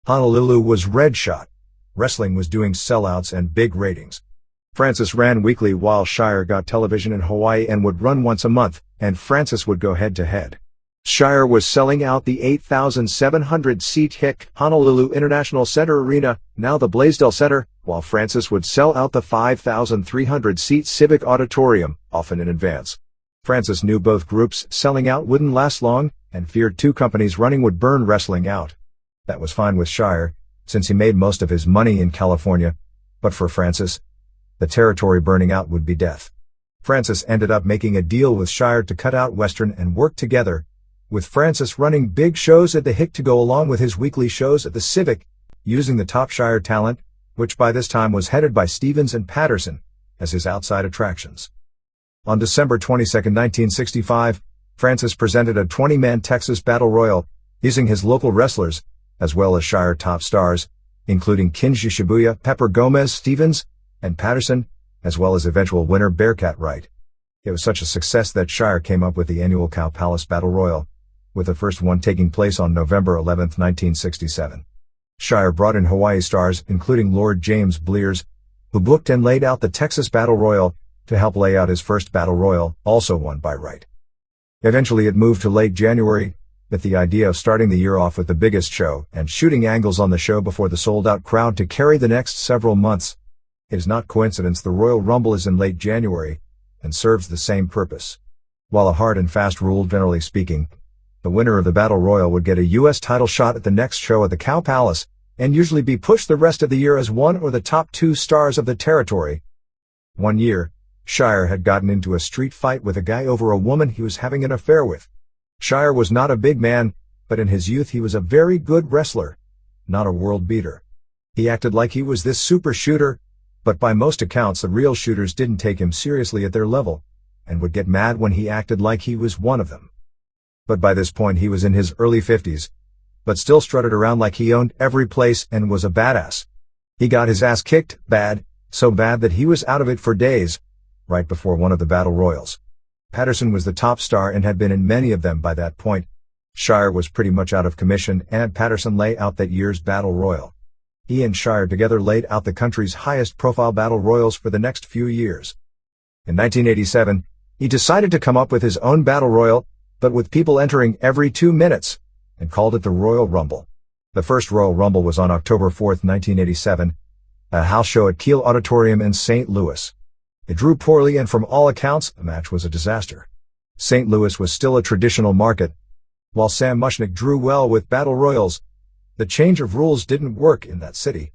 Honolulu was red shot. Wrestling was doing sellouts and big ratings. Francis ran weekly while Shire got television in Hawaii and would run once a month, and Francis would go head-to-head. Shire was selling out the 8,700-seat hick Honolulu International Center Arena, now the Blaisdell Center, while Francis would sell out the 5,300-seat Civic Auditorium, often in advance. Francis knew both groups selling out wouldn't last long, and feared two companies running would burn wrestling out. That was fine with Shire, since he made most of his money in California, but for Francis, the territory burning out would be death. Francis ended up making a deal with Shire to cut out Western and work together, with Francis running big shows at the Hick to go along with his weekly shows at the Civic, using the top Shire talent, which by this time was headed by Stevens and Patterson, as his outside attractions. On December 22, 1965, Francis presented a 20-man Texas Battle Royal, using his local wrestlers, as well as Shire top stars, including Kinji Shibuya, Pepper Gomez, Stevens, and Patterson, as well as eventual winner Bearcat Wright. It was such a success that Shire came up with the annual Cow Palace Battle Royal, with the first one taking place on November 11, 1967. Shire brought in Hawaii stars, including Lord James Blears, who booked and laid out the Texas Battle Royal, to help lay out his first Battle Royal, also won by Wright. Eventually it moved to late January, with the idea of starting the year off with the biggest show, and shooting angles on the show before the sold-out crowd to carry the next several months. It is not coincidence the Royal Rumble is in late January, and serves the same purpose. While a hard and fast rule generally speaking, the winner of the Battle Royal would get a U.S. title shot at the next show at the Cow Palace, and usually be pushed the rest of the year as one or the top two stars of the territory. One year, Shire had gotten into a street fight with a guy over a woman he was having an affair with. Shire was not a big man, but in his youth he was a very good wrestler, not a world beater. He acted like he was this super shooter, but by most accounts the real shooters didn't take him seriously at their level, and would get mad when he acted like he was one of them. But by this point he was in his early 50s, but still strutted around like he owned every place and was a badass. He got his ass kicked, bad, so bad that he was out of it for days, right before one of the Battle Royals. Patterson was the top star and had been in many of them by that point. Shire was pretty much out of commission, and Patterson lay out that year's Battle Royal. He and Shire together laid out the country's highest profile Battle Royals for the next few years. In 1987, he decided to come up with his own Battle Royal, but with people entering every 2 minutes, and called it the Royal Rumble. The first Royal Rumble was on October 4, 1987, a house show at Kiel Auditorium in St. Louis. It drew poorly, and from all accounts, the match was a disaster. St. Louis was still a traditional market. While Sam Mushnick drew well with Battle Royals, the change of rules didn't work in that city.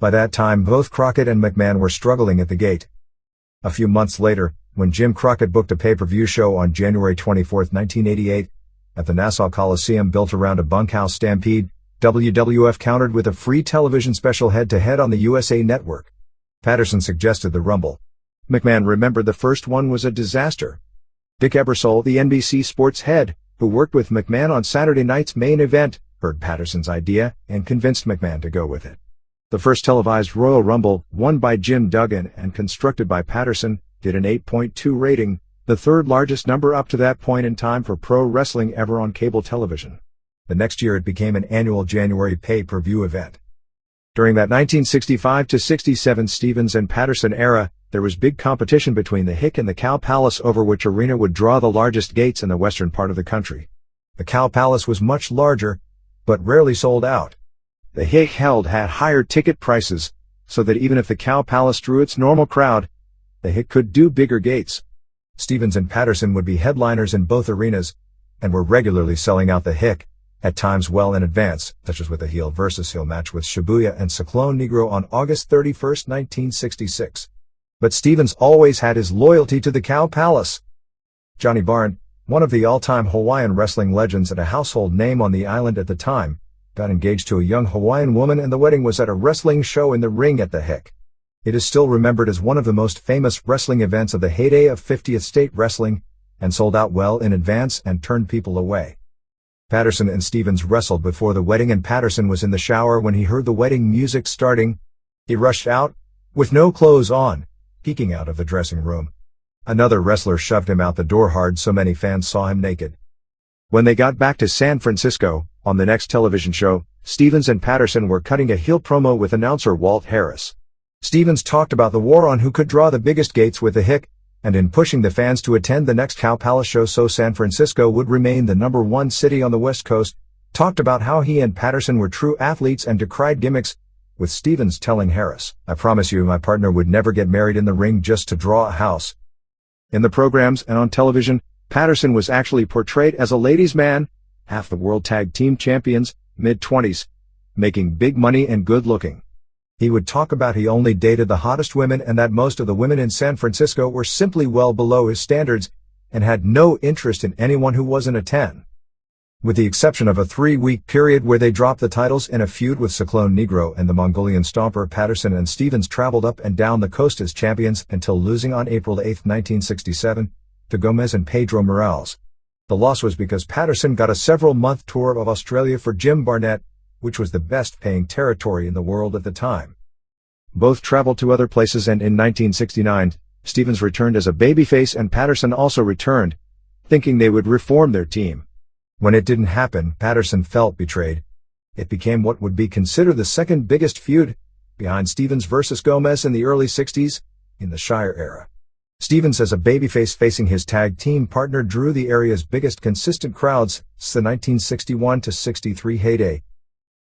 By that time both Crockett and McMahon were struggling at the gate. A few months later, when Jim Crockett booked a pay-per-view show on January 24, 1988, at the Nassau Coliseum built around a bunkhouse stampede, WWF countered with a free television special head-to-head on the USA Network. Patterson suggested the Rumble. McMahon remembered the first one was a disaster. Dick Ebersol, the NBC Sports head, who worked with McMahon on Saturday night's main event, heard Patterson's idea and convinced McMahon to go with it. The first televised Royal Rumble, won by Jim Duggan and constructed by Patterson, did an 8.2 rating, the third largest number up to that point in time for pro wrestling ever on cable television. The next year it became an annual January pay-per-view event. During that 1965-67 Stevens and Patterson era, there was big competition between the Hick and the Cow Palace over which arena would draw the largest gates in the western part of the country. The Cow Palace was much larger, but rarely sold out. The Hick had higher ticket prices, so that even if the Cow Palace drew its normal crowd, the Hick could do bigger gates. Stevens and Patterson would be headliners in both arenas, and were regularly selling out the Hick, at times well in advance, such as with a heel versus heel match with Shibuya and Cyclone Negro on August 31, 1966. But Stevens always had his loyalty to the Cow Palace. Johnny Barne, one of the all-time Hawaiian wrestling legends and a household name on the island at the time, got engaged to a young Hawaiian woman, and the wedding was at a wrestling show in the ring at the Hick. It is still remembered as one of the most famous wrestling events of the heyday of 50th State Wrestling, and sold out well in advance and turned people away. Patterson and Stevens wrestled before the wedding, and Patterson was in the shower when he heard the wedding music starting. He rushed out, with no clothes on, peeking out of the dressing room. Another wrestler shoved him out the door hard so many fans saw him naked. When they got back to San Francisco, on the next television show, Stevens and Patterson were cutting a heel promo with announcer Walt Harris. Stevens talked about the war on who could draw the biggest gates with the Hick, and in pushing the fans to attend the next Cow Palace show so San Francisco would remain the #1 city on the West Coast, talked about how he and Patterson were true athletes and decried gimmicks, with Stevens telling Harris, "I promise you my partner would never get married in the ring just to draw a house." In the programs and on television, Patterson was actually portrayed as a ladies' man, half the World Tag Team Champions, mid-20s, making big money and good-looking. He would talk about he only dated the hottest women and that most of the women in San Francisco were simply well below his standards and had no interest in anyone who wasn't a 10. With the exception of a 3-week period where they dropped the titles in a feud with Cyclone Negro and the Mongolian Stomper, Patterson and Stevens traveled up and down the coast as champions until losing on April 8, 1967, to Gomez and Pedro Morales. The loss was because Patterson got a several-month tour of Australia for Jim Barnett, which was the best-paying territory in the world at the time. Both traveled to other places, and in 1969, Stevens returned as a babyface and Patterson also returned, thinking they would reform their team. When it didn't happen, Patterson felt betrayed. It became what would be considered the second biggest feud, behind Stevens versus Gomez in the early 60s, in the Shire era. Stevens as a babyface facing his tag team partner drew the area's biggest consistent crowds since the 1961-63 heyday.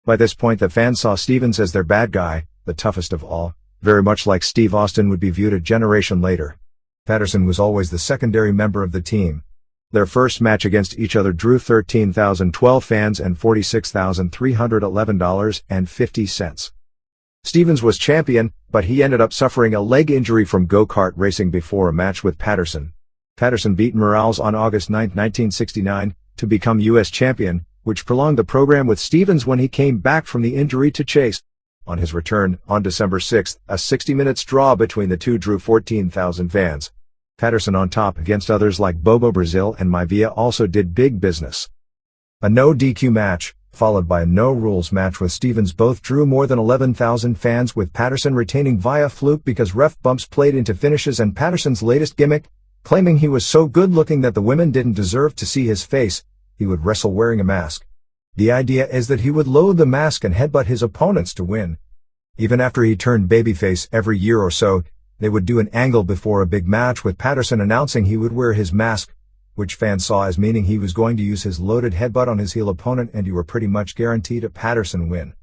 By this point the fans saw Stevens as their bad guy, the toughest of all, very much like Steve Austin would be viewed a generation later. Patterson was always the secondary member of the team. Their first match against each other drew 13,012 fans and $46,311.50. Stevens was champion, but he ended up suffering a leg injury from go-kart racing before a match with Patterson. Patterson beat Morales on August 9, 1969, to become U.S. champion, which prolonged the program with Stevens when he came back from the injury to chase. On his return, on December 6, a 60-minute draw between the two drew 14,000 fans. Patterson on top against others like Bobo Brazil and Maivia also did big business. A no DQ match, followed by a no-rules match with Stevens, both drew more than 11,000 fans, with Patterson retaining via fluke because ref bumps played into finishes, and Patterson's latest gimmick, claiming he was so good-looking that the women didn't deserve to see his face, he would wrestle wearing a mask. The idea is that he would load the mask and headbutt his opponents to win. Even after he turned babyface every year or so, they would do an angle before a big match with Patterson announcing he would wear his mask, which fans saw as meaning he was going to use his loaded headbutt on his heel opponent, and you were pretty much guaranteed a Patterson win.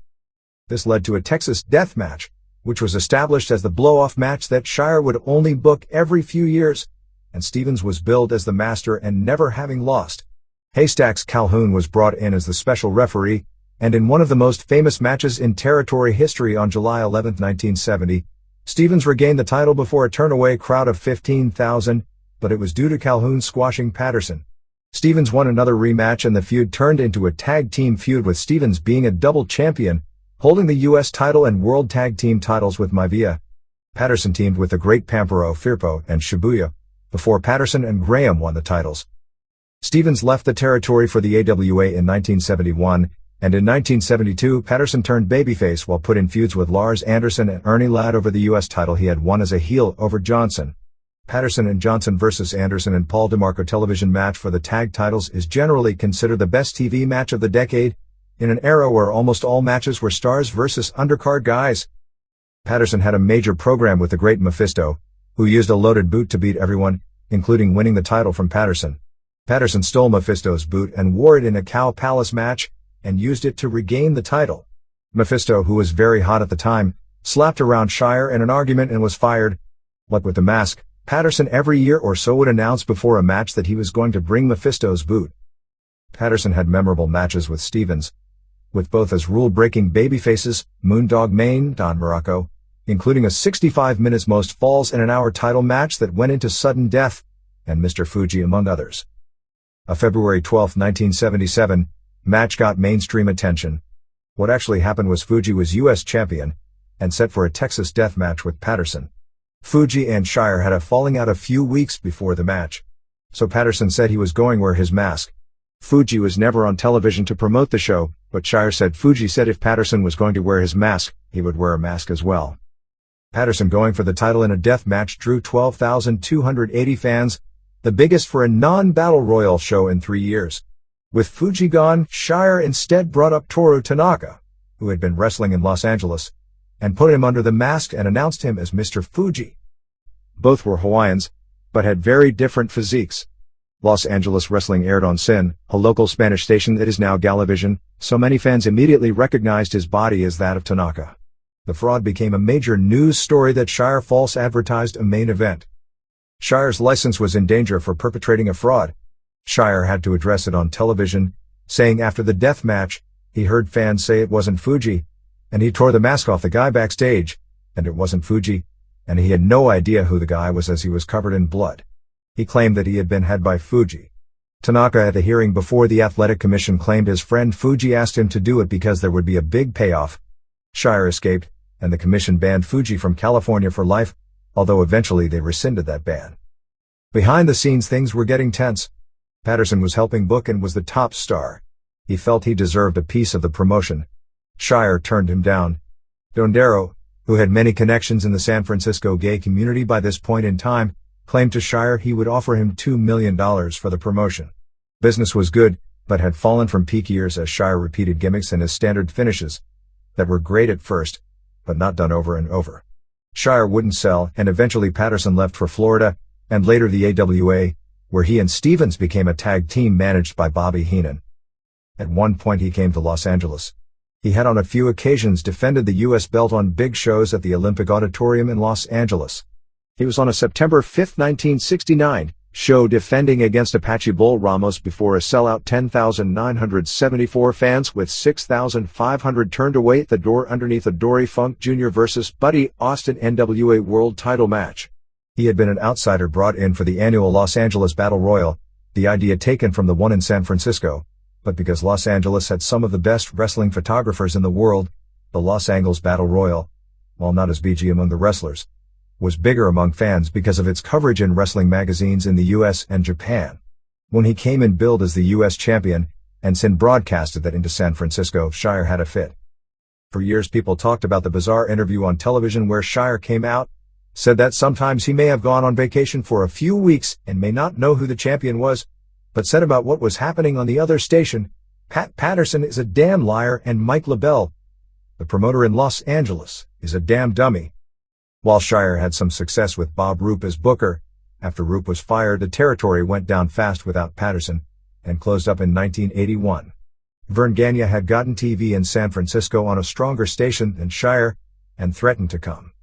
This led to a Texas death match, which was established as the blow-off match that Shire would only book every few years, and Stevens was billed as the master and never having lost. Haystacks Calhoun was brought in as the special referee, and in one of the most famous matches in territory history on July 11, 1970, Stevens regained the title before a turnaway crowd of 15,000, but it was due to Calhoun squashing Patterson. Stevens won another rematch, and the feud turned into a tag team feud, with Stevens being a double champion, holding the U.S. title and World Tag Team titles with Maivia. Patterson teamed with the Great Pampero, Firpo, and Shibuya, before Patterson and Graham won the titles. Stevens left the territory for the AWA in 1971, and in 1972 Patterson turned babyface while put in feuds with Lars Anderson and Ernie Ladd over the U.S. title he had won as a heel over Johnson. Patterson and Johnson vs. Anderson and Paul DeMarco television match for the tag titles is generally considered the best TV match of the decade, in an era where almost all matches were stars versus undercard guys. Patterson had a major program with the Great Mephisto, who used a loaded boot to beat everyone, including winning the title from Patterson. Patterson stole Mephisto's boot and wore it in a Cow Palace match, and used it to regain the title. Mephisto, who was very hot at the time, slapped around Shire in an argument and was fired. Like with the mask, Patterson every year or so would announce before a match that he was going to bring Mephisto's boot. Patterson had memorable matches with Stevens, with both as rule-breaking babyfaces, Moondog Mayne, Don Morocco, including a 65 minutes most falls in an hour title match that went into sudden death, and Mr. Fuji among others. A February 12, 1977, match got mainstream attention. What actually happened was Fuji was U.S. champion, and set for a Texas death match with Patterson. Fuji and Shire had a falling out a few weeks before the match, so Patterson said he was going to wear his mask. Fuji was never on television to promote the show, but Shire said Fuji said if Patterson was going to wear his mask, he would wear a mask as well. Patterson going for the title in a death match drew 12,280 fans, the biggest for a non-battle royal show in 3 years. With Fuji gone, Shire instead brought up Toru Tanaka, who had been wrestling in Los Angeles, and put him under the mask and announced him as Mr. Fuji. Both were Hawaiians, but had very different physiques. Los Angeles wrestling aired on Sin, a local Spanish station that is now Galavision, so many fans immediately recognized his body as that of Tanaka. The fraud became a major news story that Shire false advertised a main event. Shire's license was in danger for perpetrating a fraud. Shire had to address it on television, saying after the death match, he heard fans say it wasn't Fuji, and he tore the mask off the guy backstage, and it wasn't Fuji, and he had no idea who the guy was as he was covered in blood. He claimed that he had been had by Fuji. Tanaka at the hearing before the Athletic Commission claimed his friend Fuji asked him to do it because there would be a big payoff. Shire escaped, and the commission banned Fuji from California for life, although eventually they rescinded that ban. Behind the scenes things were getting tense. Patterson was helping book and was the top star. He felt he deserved a piece of the promotion. Shire turned him down. Dondero, who had many connections in the San Francisco gay community by this point in time, claimed to Shire he would offer him $2 million for the promotion. Business was good, but had fallen from peak years as Shire repeated gimmicks and his standard finishes that were great at first, but not done over and over. Shire wouldn't sell, and eventually Patterson left for Florida, and later the AWA, where he and Stevens became a tag team managed by Bobby Heenan. At one point he came to Los Angeles. He had on a few occasions defended the U.S. belt on big shows at the Olympic Auditorium in Los Angeles. He was on a September 5, 1969, show defending against Apache Bull Ramos before a sellout 10,974 fans with 6,500 turned away at the door underneath a Dory Funk Jr. vs. Buddy Austin NWA World Title match. He had been an outsider brought in for the annual Los Angeles Battle Royal, the idea taken from the one in San Francisco, but because Los Angeles had some of the best wrestling photographers in the world, the Los Angeles Battle Royal, while not as BG among the wrestlers, was bigger among fans because of its coverage in wrestling magazines in the US and Japan. When he came in billed as the US champion, and Sin broadcasted that into San Francisco, Shire had a fit. For years people talked about the bizarre interview on television where Shire came out, said that sometimes he may have gone on vacation for a few weeks and may not know who the champion was, but said about what was happening on the other station, Pat Patterson is a damn liar and Mike LaBelle, the promoter in Los Angeles, is a damn dummy. While Shire had some success with Bob Roop as booker, after Roop was fired the territory went down fast without Patterson, and closed up in 1981. Vern Gagne had gotten TV in San Francisco on a stronger station than Shire, and threatened to come.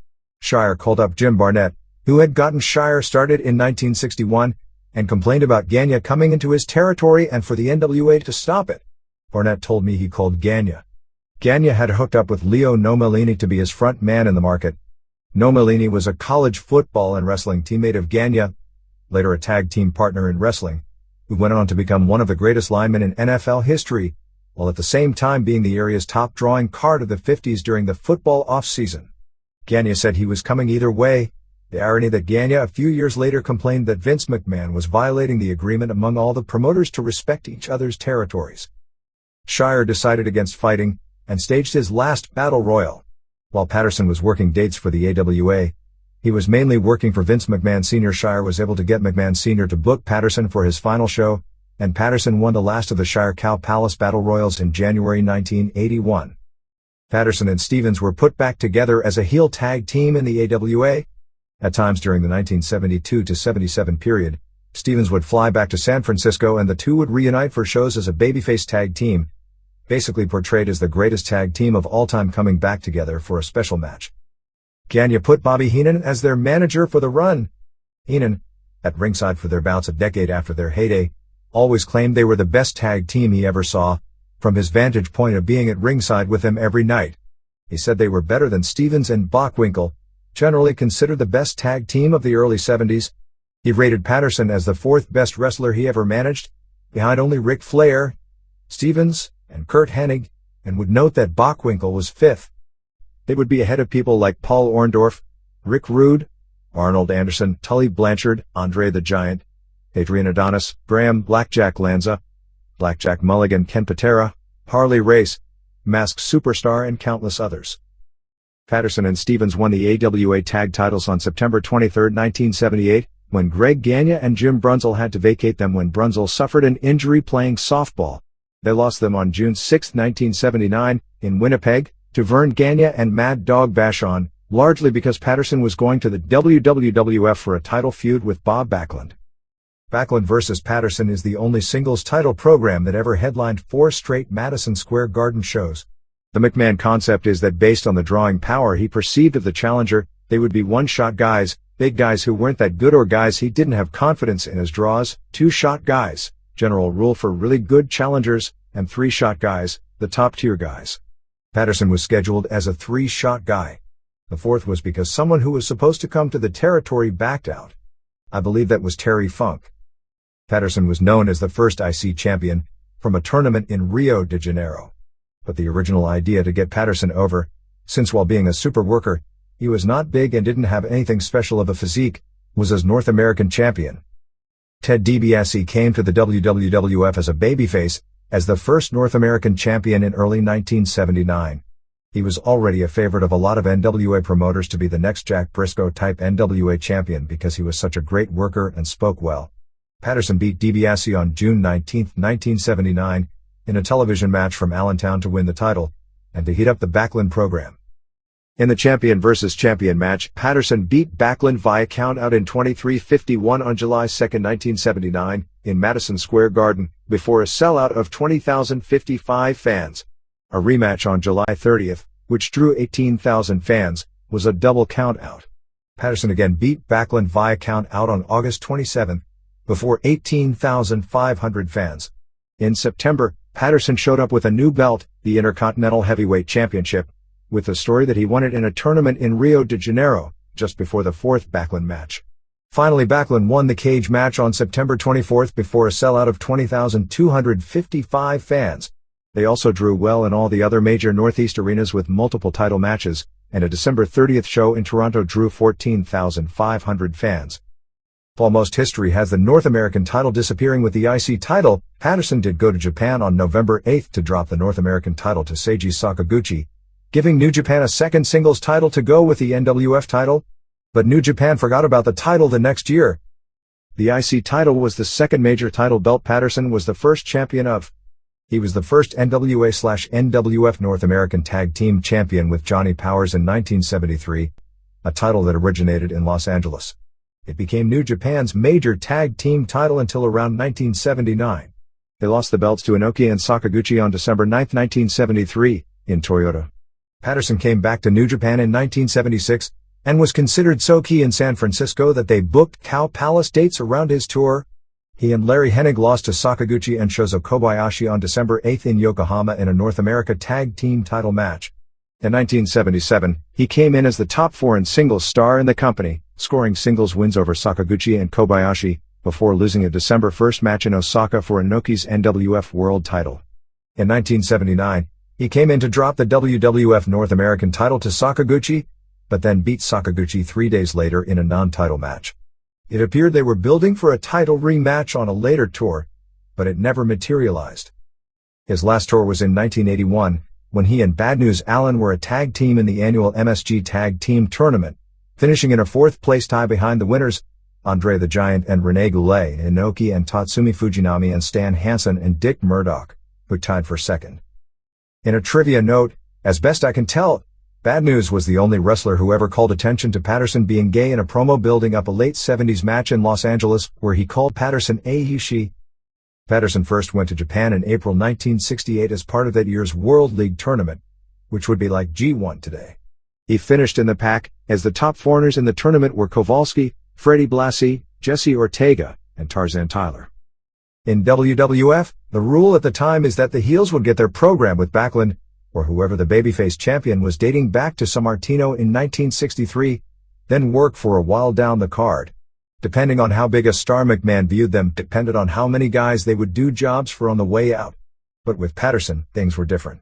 Shire called up Jim Barnett, who had gotten Shire started in 1961, and complained about Gagne coming into his territory and for the NWA to stop it. Barnett told me he called Gagne. Gagne had hooked up with Leo Nomellini to be his front man in the market. Nomellini was a college football and wrestling teammate of Gagne, later a tag team partner in wrestling, who went on to become one of the greatest linemen in NFL history, while at the same time being the area's top drawing card of the 50s during the football off-season. Gagne said he was coming either way. The irony that Gagne a few years later complained that Vince McMahon was violating the agreement among all the promoters to respect each other's territories. Shire decided against fighting, and staged his last battle royal. While Patterson was working dates for the AWA, he was mainly working for Vince McMahon Sr. Shire was able to get McMahon Sr. to book Patterson for his final show, and Patterson won the last of the Shire Cow Palace Battle Royals in January 1981. Patterson and Stevens were put back together as a heel tag team in the AWA. At times during the 1972-77 period, Stevens would fly back to San Francisco and the two would reunite for shows as a babyface tag team, basically portrayed as the greatest tag team of all time coming back together for a special match. Gagne put Bobby Heenan as their manager for the run. Heenan, at ringside for their bouts a decade after their heyday, always claimed they were the best tag team he ever saw, from his vantage point of being at ringside with them every night. He said they were better than Stevens and Bockwinkel, generally considered the best tag team of the early 70s. He rated Patterson as the fourth best wrestler he ever managed, behind only Ric Flair, Stevens, and Kurt Hennig, and would note that Bockwinkel was fifth. They would be ahead of people like Paul Orndorff, Rick Rude, Arnold Anderson, Tully Blanchard, Andre the Giant, Adrian Adonis, Graham Blackjack Lanza, Blackjack Mulligan, Ken Patera, Harley Race, Masked Superstar, and countless others. Patterson and Stevens won the AWA tag titles on September 23, 1978, when Greg Gagne and Jim Brunzell had to vacate them when Brunzell suffered an injury playing softball. They lost them on June 6, 1979, in Winnipeg, to Vern Gagne and Mad Dog Vachon, largely because Patterson was going to the WWF for a title feud with Bob Backlund. Backlund vs. Patterson is the only singles title program that ever headlined 4 straight Madison Square Garden shows. The McMahon concept is that based on the drawing power he perceived of the challenger, they would be one-shot guys, big guys who weren't that good or guys he didn't have confidence in as draws, 2-shot guys, general rule for really good challengers, and 3-shot guys, the top-tier guys. Patterson was scheduled as a 3-shot guy. The fourth was because someone who was supposed to come to the territory backed out. I believe that was Terry Funk. Patterson was known as the first IC champion from a tournament in Rio de Janeiro. But the original idea to get Patterson over, since while being a super worker, he was not big and didn't have anything special of a physique, was as North American champion. Ted DiBiase came to the WWF as a babyface, as the first North American champion in early 1979. He was already a favorite of a lot of NWA promoters to be the next Jack Briscoe type NWA champion because he was such a great worker and spoke well. Patterson beat DiBiase on June 19, 1979, in a television match from Allentown to win the title, and to heat up the Backlund program. In the champion versus champion match, Patterson beat Backlund via countout in 23:51 on July 2, 1979, in Madison Square Garden, before a sellout of 20,055 fans. A rematch on July 30th, which drew 18,000 fans, was a double countout. Patterson again beat Backlund via countout on August 27th, before 18,500 fans. In September, Patterson showed up with a new belt, the Intercontinental Heavyweight Championship, with the story that he won it in a tournament in Rio de Janeiro, just before the fourth Backlund match. Finally, Backlund won the cage match on September 24th before a sellout of 20,255 fans. They also drew well in all the other major Northeast arenas with multiple title matches, and a December 30th show in Toronto drew 14,500 fans. Almost history has the North American title disappearing with the IC title. Patterson did go to Japan on November 8th to drop the North American title to Seiji Sakaguchi, giving New Japan a second singles title to go with the NWF title. But New Japan forgot about the title the next year. The IC title was the second major title belt Patterson was the first champion of. He was the first NWA/NWF North American Tag Team Champion with Johnny Powers in 1973, a title that originated in Los Angeles. It became New Japan's major tag team title until around 1979. They lost the belts to Inoki and Sakaguchi on December 9, 1973, in Toyota. Patterson came back to New Japan in 1976, and was considered so key in San Francisco that they booked Cow Palace dates around his tour. He and Larry Hennig lost to Sakaguchi and Shozo Kobayashi on December 8 in Yokohama in a North America Tag Team title match. In 1977, he came in as the top foreign singles star in the company, scoring singles wins over Sakaguchi and Kobayashi, before losing a December 1 match in Osaka for Inoki's NWF World title. In 1979, he came in to drop the WWF North American title to Sakaguchi, but then beat Sakaguchi 3 days later in a non-title match. It appeared they were building for a title rematch on a later tour, but it never materialized. His last tour was in 1981, when he and Bad News Allen were a tag team in the annual MSG Tag Team Tournament, finishing in a fourth-place tie behind the winners, Andre the Giant and Rene Goulet, Inoki and Tatsumi Fujinami and Stan Hansen and Dick Murdoch, who tied for second. In a trivia note, as best I can tell, Bad News was the only wrestler who ever called attention to Patterson being gay in a promo building up a late 70s match in Los Angeles, where he called Patterson a he/she. Patterson first went to Japan in April 1968 as part of that year's World League tournament, which would be like G1 today. He finished in the pack, as the top foreigners in the tournament were Kowalski, Freddie Blassie, Jesse Ortega, and Tarzan Tyler. In WWF, the rule at the time is that the heels would get their program with Backlund, or whoever the babyface champion was dating back to Sammartino in 1963, then work for a while down the card. Depending on how big a star McMahon viewed them depended on how many guys they would do jobs for on the way out. But with Patterson, things were different.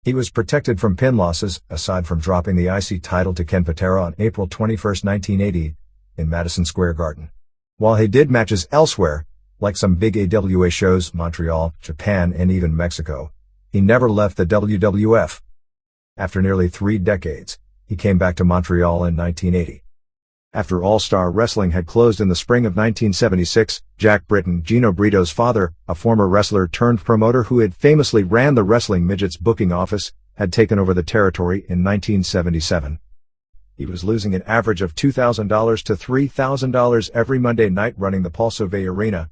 He was protected from pin losses, aside from dropping the IC title to Ken Patera on April 21, 1980, in Madison Square Garden. While he did matches elsewhere, like some big AWA shows, Montreal, Japan, and even Mexico, he never left the WWF. After nearly 3 decades, he came back to Montreal in 1980. After All-Star Wrestling had closed in the spring of 1976, Jack Britton, Gino Brito's father, a former wrestler turned promoter who had famously ran the Wrestling Midgets booking office, had taken over the territory in 1977. He was losing an average of $2,000 to $3,000 every Monday night running the Paul Sauvé Arena.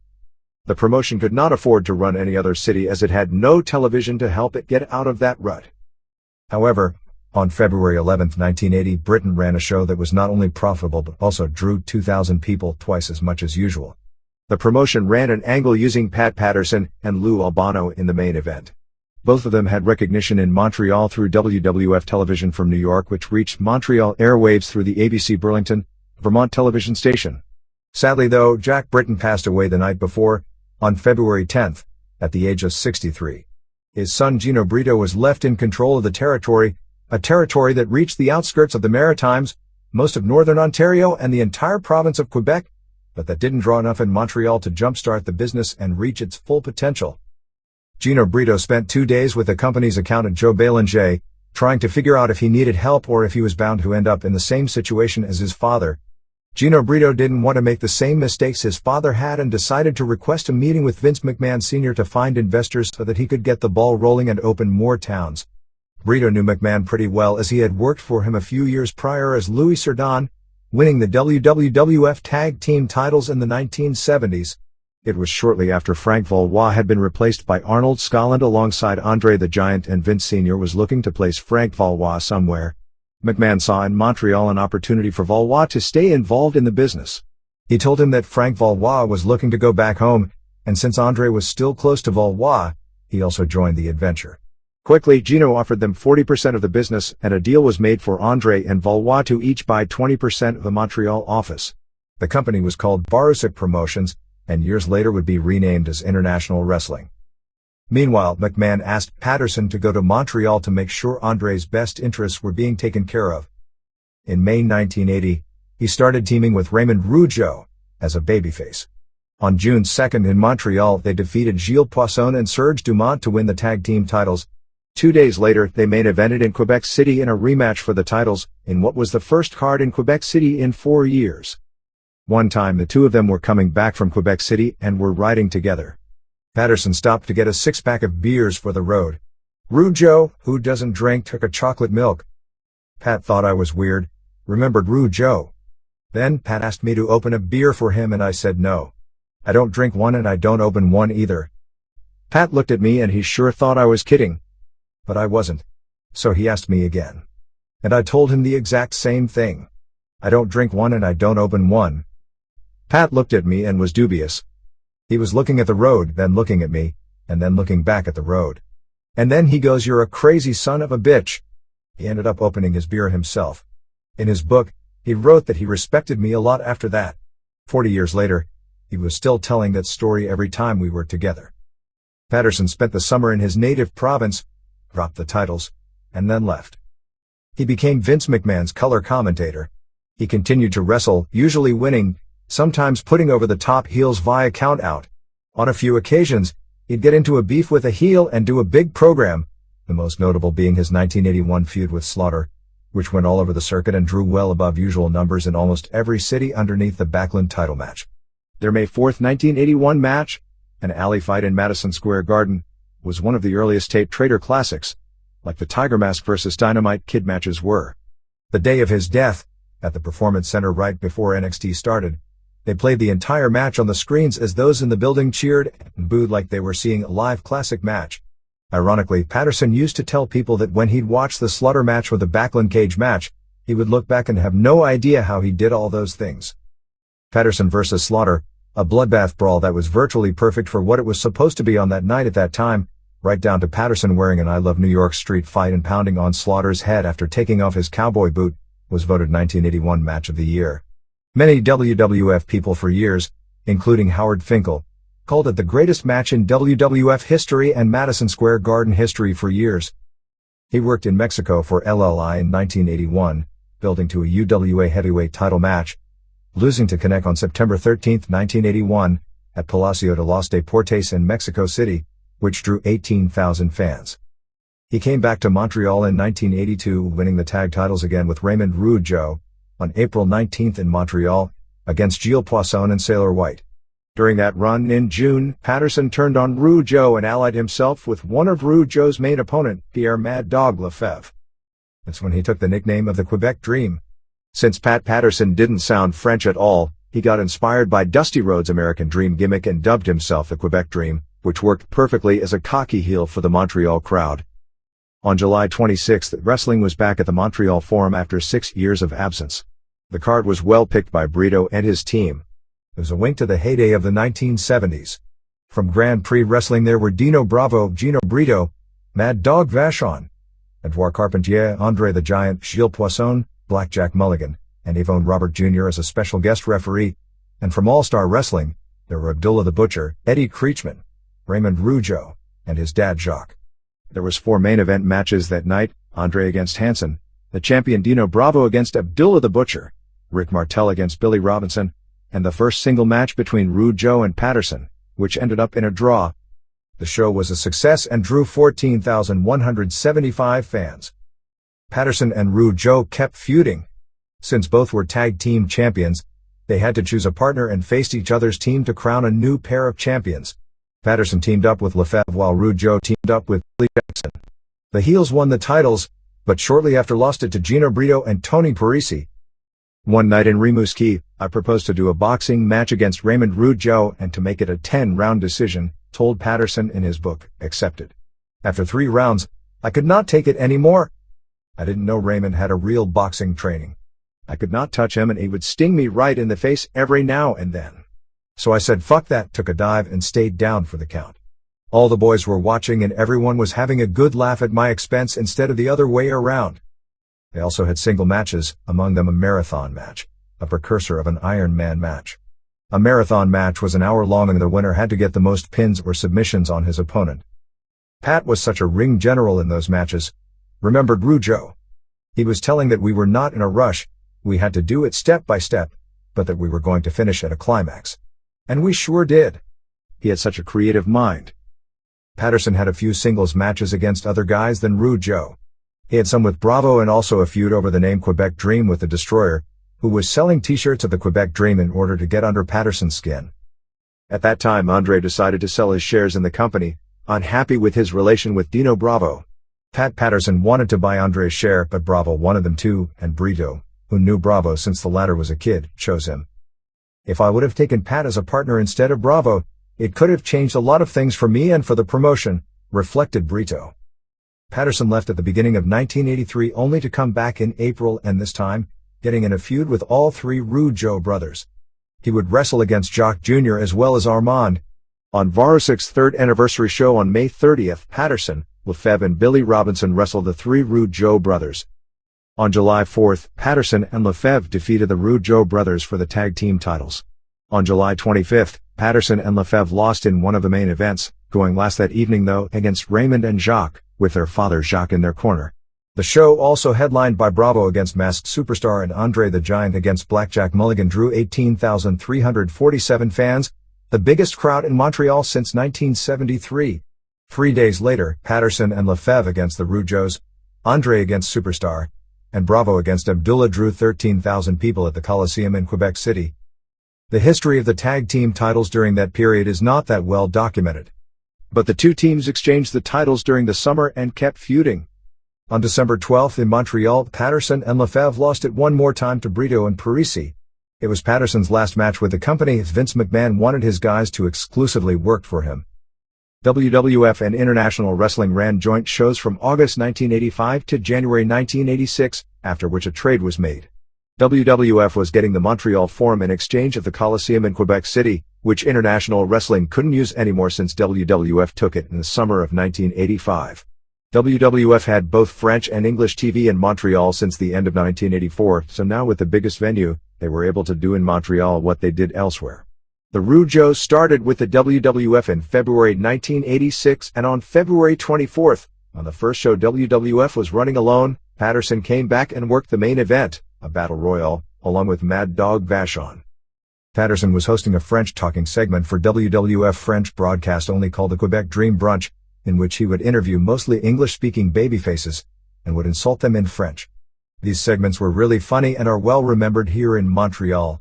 The promotion could not afford to run any other city as it had no television to help it get out of that rut. However, on February 11, 1980, Britton ran a show that was not only profitable but also drew 2,000 people, twice as much as usual. The promotion ran an angle using Pat Patterson and Lou Albano in the main event. Both of them had recognition in Montreal through WWF television from New York, which reached Montreal airwaves through the ABC Burlington, Vermont television station. Sadly though, Jack Britton passed away the night before, on February 10th, at the age of 63. His son Gino Brito was left in control of the territory, a territory that reached the outskirts of the Maritimes, most of northern Ontario and the entire province of Quebec, but that didn't draw enough in Montreal to jumpstart the business and reach its full potential. Gino Brito spent 2 days with the company's accountant Joe Bélanger, trying to figure out if he needed help or if he was bound to end up in the same situation as his father. Gino Brito didn't want to make the same mistakes his father had and decided to request a meeting with Vince McMahon Sr. to find investors so that he could get the ball rolling and open more towns. Brito knew McMahon pretty well as he had worked for him a few years prior as Louis Sardon, winning the WWF Tag Team titles in the 1970s. It was shortly after Frank Valois had been replaced by Arnold Scotland alongside Andre the Giant, and Vince Sr. was looking to place Frank Valois somewhere. McMahon saw in Montreal an opportunity for Valois to stay involved in the business. He told him that Frank Valois was looking to go back home, and since Andre was still close to Valois, he also joined the adventure. Quickly, Gino offered them 40% of the business, and a deal was made for Andre and Valois to each buy 20% of the Montreal office. The company was called Barusik Promotions, and years later would be renamed as International Wrestling. Meanwhile, McMahon asked Patterson to go to Montreal to make sure Andre's best interests were being taken care of. In May 1980, he started teaming with Raymond Rougeau as a babyface. On June 2nd in Montreal, they defeated Gilles Poisson and Serge Dumont to win the tag team titles. 2 days later, they main evented in Quebec City in a rematch for the titles, in what was the first card in Quebec City in 4 years. One time the two of them were coming back from Quebec City and were riding together. Patterson stopped to get a 6-pack of beers for the road. Rougeau, who doesn't drink, took a chocolate milk. Pat thought I was weird, remembered Rougeau. Then Pat asked me to open a beer for him and I said no. I don't drink one and I don't open one either. Pat looked at me and he sure thought I was kidding. But I wasn't. So he asked me again. And I told him the exact same thing. I don't drink one and I don't open one. Pat looked at me and was dubious. He was looking at the road, then looking at me, and then looking back at the road. And then he goes, "You're a crazy son of a bitch." He ended up opening his beer himself. In his book, he wrote that he respected me a lot after that. 40 years later, he was still telling that story every time we were together. Patterson spent the summer in his native province, dropped the titles, and then left. He became Vince McMahon's color commentator. He continued to wrestle, usually winning, sometimes putting over the top heels via count-out. On a few occasions, he'd get into a beef with a heel and do a big program, the most notable being his 1981 feud with Slaughter, which went all over the circuit and drew well above usual numbers in almost every city underneath the Backlund title match. Their May 4th, 1981 match, an alley fight in Madison Square Garden, was one of the earliest taped Trader classics, like the Tiger Mask vs. Dynamite Kid matches were. The day of his death, at the Performance Center right before NXT started, they played the entire match on the screens as those in the building cheered and booed like they were seeing a live classic match. Ironically, Patterson used to tell people that when he'd watch the Slaughter match or the Backlund cage match, he would look back and have no idea how he did all those things. Patterson vs. Slaughter, a bloodbath brawl that was virtually perfect for what it was supposed to be on that night at that time, right down to Patterson wearing an I Love New York street fight and pounding on Slaughter's head after taking off his cowboy boot, was voted 1981 Match of the Year. Many WWF people for years, including Howard Finkel, called it the greatest match in WWF history and Madison Square Garden history for years. He worked in Mexico for LLI in 1981, building to a UWA heavyweight title match, losing to Connect on September 13, 1981, at Palacio de los Deportes in Mexico City, which drew 18,000 fans. He came back to Montreal in 1982, winning the tag titles again with Raymond Rougeau, on April 19 in Montreal, against Gilles Poisson and Sailor White. During that run in June, Patterson turned on Rougeau and allied himself with one of Rougeau's main opponent, Pierre Mad Dog Lefebvre. That's when he took the nickname of the Quebec Dream. Since Pat Patterson didn't sound French at all, he got inspired by Dusty Rhodes' American Dream gimmick and dubbed himself the Quebec Dream, which worked perfectly as a cocky heel for the Montreal crowd. On July 26, wrestling was back at the Montreal Forum after 6 years of absence. The card was well picked by Brito and his team. It was a wink to the heyday of the 1970s. From Grand Prix wrestling there were Dino Bravo, Gino Brito, Mad Dog Vachon, Edouard Carpentier, Andre the Giant, Gilles Poisson, Blackjack Mulligan, and Yvonne Robert Jr. as a special guest referee, And from All-Star Wrestling, there were Abdullah the Butcher, Eddie Creechman, Raymond Rougeau, and his dad Jacques. There was 4 main event matches that night: Andre against Hansen, the champion Dino Bravo against Abdullah the Butcher, Rick Martel against Billy Robinson, and the first single match between Rougeau and Patterson, which ended up in a draw. The show was a success and drew 14,175 fans. Patterson and Rougeau kept feuding. Since both were tag team champions, they had to choose a partner and faced each other's team to crown a new pair of champions. Patterson teamed up with Lefebvre while Rougeau teamed up with Billy Jackson. The heels won the titles, but shortly after lost it to Gino Brito and Tony Parisi. One night in Rimouski, I proposed to do a boxing match against Raymond Rougeau and to make it a 10-round decision, told Patterson in his book, Accepted. After 3 rounds, I could not take it anymore. I didn't know Raymond had a real boxing training. I could not touch him and he would sting me right in the face every now and then. So I said fuck that, took a dive and stayed down for the count. All the boys were watching and everyone was having a good laugh at my expense instead of the other way around. They also had single matches, among them a marathon match, a precursor of an Iron Man match. A marathon match was an hour long and the winner had to get the most pins or submissions on his opponent. Pat was such a ring general in those matches, remembered Rougeau. He was telling that we were not in a rush, we had to do it step by step, but that we were going to finish at a climax. And we sure did. He had such a creative mind. Patterson had a few singles matches against other guys than Rougeau. He had some with Bravo and also a feud over the name Quebec Dream with the Destroyer, who was selling t-shirts of the Quebec Dream in order to get under Patterson's skin. At that time, Andre decided to sell his shares in the company, unhappy with his relation with Dino Bravo. Pat Patterson wanted to buy Andre's share, but Bravo wanted them too, and Brito, who knew Bravo since the latter was a kid, chose him. If I would have taken Pat as a partner instead of Bravo, it could have changed a lot of things for me and for the promotion, reflected Brito. Patterson left at the beginning of 1983 only to come back in April and this time, getting in a feud with all 3 Rougeau brothers. He would wrestle against Jacques Jr. as well as Armand. On Varusic's 3rd anniversary show on May 30th, Patterson, Lefebvre and Billy Robinson wrestled the 3 Rougeau brothers. On July 4th, Patterson and Lefebvre defeated the Rougeau brothers for the tag team titles. On July 25th, Patterson and Lefebvre lost in one of the main events, going last that evening though against Raymond and Jacques, with their father Jacques in their corner. The show, also headlined by Bravo against Masked Superstar and Andre the Giant against Blackjack Mulligan, drew 18,347 fans, the biggest crowd in Montreal since 1973. 3 days later, Patterson and Lefebvre against the Rougeaus, Andre against Superstar, and Bravo against Abdullah drew 13,000 people at the Coliseum in Quebec City. The history of the tag team titles during that period is not that well documented. But the 2 teams exchanged the titles during the summer and kept feuding. On December 12th in Montreal, Patterson and Lefebvre lost it one more time to Brito and Parisi. It was Patterson's last match with the company as Vince McMahon wanted his guys to exclusively work for him. WWF and International Wrestling ran joint shows from August 1985 to January 1986, after which a trade was made. WWF was getting the Montreal Forum in exchange of the Coliseum in Quebec City, which International Wrestling couldn't use anymore since WWF took it in the summer of 1985. WWF had both French and English TV in Montreal since the end of 1984, so now with the biggest venue, they were able to do in Montreal what they did elsewhere. The Rougeaus started with the WWF in February 1986, and on February 24th, on the first show WWF was running alone, Patterson came back and worked the main event, a battle royal, along with Mad Dog Vachon. Patterson was hosting a French-talking segment for WWF French broadcast only called the Quebec Dream Brunch, in which he would interview mostly English-speaking babyfaces, and would insult them in French. These segments were really funny and are well remembered here in Montreal.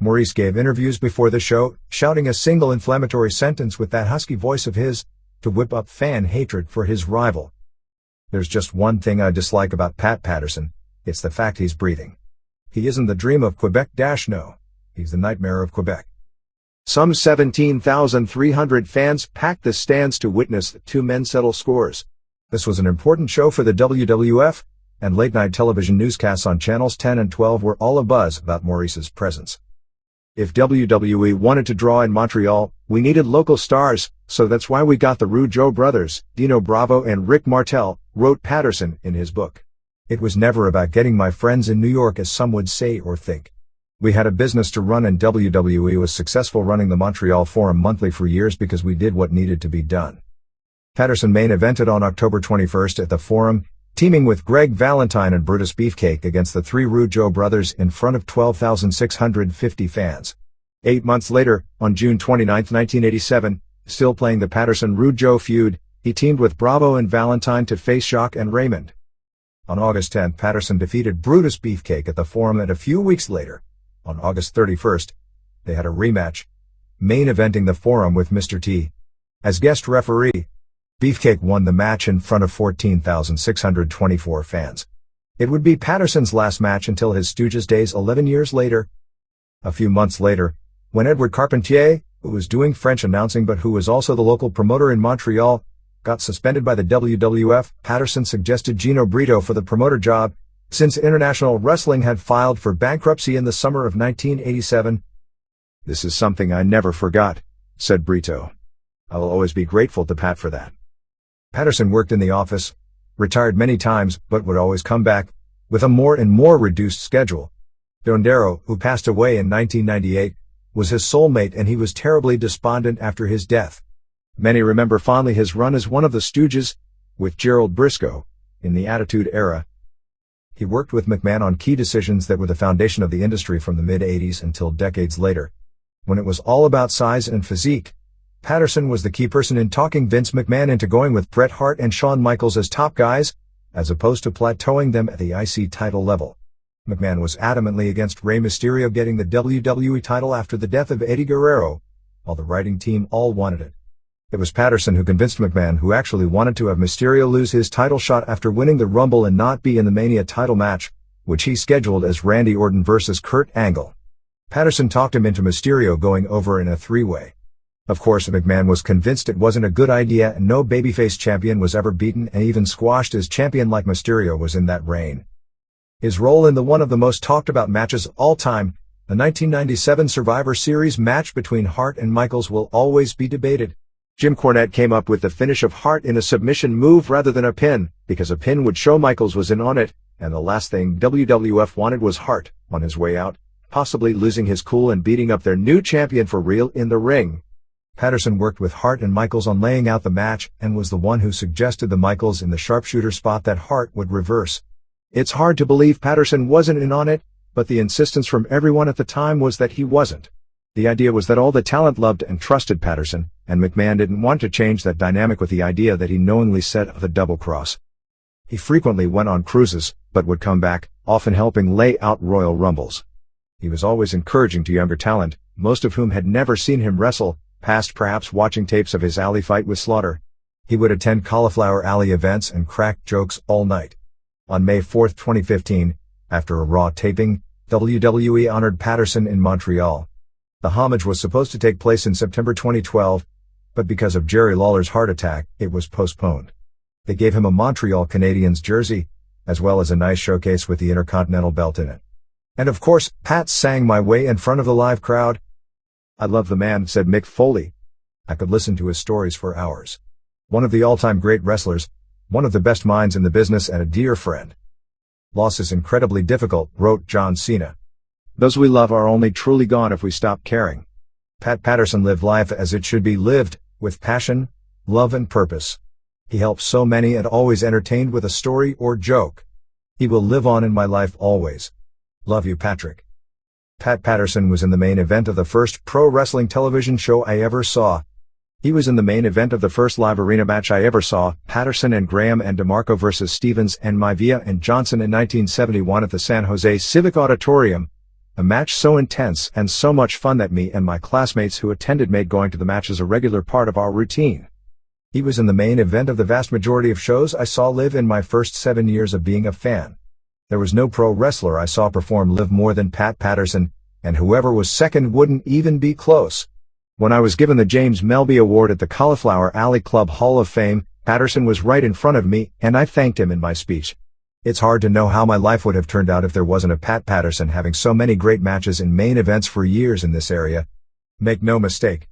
Maurice gave interviews before the show, shouting a single inflammatory sentence with that husky voice of his, to whip up fan hatred for his rival. There's just one thing I dislike about Pat Patterson, it's the fact he's breathing. He isn't the dream of Quebec - no, he's the nightmare of Quebec. Some 17,300 fans packed the stands to witness the 2 men settle scores. This was an important show for the WWF, and late-night television newscasts on channels 10 and 12 were all abuzz about Maurice's presence. If WWE wanted to draw in Montreal, we needed local stars, so that's why we got the Rougeau brothers, Dino Bravo and Rick Martel, wrote Patterson in his book. It was never about getting my friends in New York, as some would say or think. We had a business to run and WWE was successful running the Montreal Forum monthly for years because we did what needed to be done. Patterson main evented on October 21st at the Forum, teaming with Greg Valentine and Brutus Beefcake against the three Rougeau brothers in front of 12,650 fans. 8 months later, on June 29, 1987, still playing the Patterson-Rougeau feud, he teamed with Bravo and Valentine to face Jacques and Raymond. On August 10, Patterson defeated Brutus Beefcake at the Forum, and a few weeks later, on August 31st, they had a rematch, main eventing the Forum with Mr. T as guest referee. Beefcake won the match in front of 14,624 fans. It would be Patterson's last match until his Stooges days 11 years later. A few months later, when Edward Carpentier, who was doing French announcing but who was also the local promoter in Montreal, got suspended by the WWF, Patterson suggested Gino Brito for the promoter job, since International Wrestling had filed for bankruptcy in the summer of 1987. "This is something I never forgot," said Brito. "I will always be grateful to Pat for that." Patterson worked in the office, retired many times, but would always come back, with a more and more reduced schedule. Dondero, who passed away in 1998, was his soulmate, and he was terribly despondent after his death. Many remember fondly his run as one of the Stooges, with Gerald Briscoe, in the Attitude Era. He worked with McMahon on key decisions that were the foundation of the industry from the mid-'80s until decades later. When it was all about size and physique, Patterson was the key person in talking Vince McMahon into going with Bret Hart and Shawn Michaels as top guys, as opposed to plateauing them at the IC title level. McMahon was adamantly against Rey Mysterio getting the WWE title after the death of Eddie Guerrero, while the writing team all wanted it. It was Patterson who convinced McMahon, who actually wanted to have Mysterio lose his title shot after winning the Rumble and not be in the Mania title match, which he scheduled as Randy Orton versus Kurt Angle. Patterson talked him into Mysterio going over in a three-way. Of course, McMahon was convinced it wasn't a good idea, and no babyface champion was ever beaten and even squashed as champion like Mysterio was in that reign. His role in the one of the most talked about matches of all time, the 1997 Survivor Series match between Hart and Michaels, will always be debated. Jim Cornette came up with the finish of Hart in a submission move rather than a pin, because a pin would show Michaels was in on it, and the last thing WWF wanted was Hart, on his way out, possibly losing his cool and beating up their new champion for real in the ring. Patterson worked with Hart and Michaels on laying out the match, and was the one who suggested the Michaels in the sharpshooter spot that Hart would reverse. It's hard to believe Patterson wasn't in on it, but the insistence from everyone at the time was that he wasn't. The idea was that all the talent loved and trusted Patterson, and McMahon didn't want to change that dynamic with the idea that he knowingly set the double cross. He frequently went on cruises, but would come back, often helping lay out Royal Rumbles. He was always encouraging to younger talent, most of whom had never seen him wrestle, past perhaps watching tapes of his alley fight with Slaughter. He would attend Cauliflower Alley events and crack jokes all night. On May 4, 2015, after a Raw taping, WWE honored Patterson in Montreal. The homage was supposed to take place in September 2012, but because of Jerry Lawler's heart attack, it was postponed. They gave him a Montreal Canadiens jersey, as well as a nice showcase with the Intercontinental belt in it. And of course, Pat sang My Way in front of the live crowd. "I love the man," said Mick Foley. "I could listen to his stories for hours. One of the all-time great wrestlers, one of the best minds in the business, and a dear friend. Loss is incredibly difficult," wrote John Cena. "Those we love are only truly gone if we stop caring." Pat Patterson lived life as it should be lived, with passion, love and purpose. He helped so many and always entertained with a story or joke. He will live on in my life always. Love you, Patrick. Pat Patterson was in the main event of the first pro wrestling television show I ever saw. He was in the main event of the first live arena match I ever saw, Patterson and Graham and DeMarco vs. Stevens and Maivia and Johnson in 1971 at the San Jose Civic Auditorium. A match so intense and so much fun that me and my classmates who attended made going to the matches a regular part of our routine. He was in the main event of the vast majority of shows I saw live in my first 7 years of being a fan. There was no pro wrestler I saw perform live more than Pat Patterson, and whoever was second wouldn't even be close. When I was given the James Melby Award at the Cauliflower Alley Club Hall of Fame, Patterson was right in front of me, and I thanked him in my speech. It's hard to know how my life would have turned out if there wasn't a Pat Patterson having so many great matches in main events for years in this area. Make no mistake,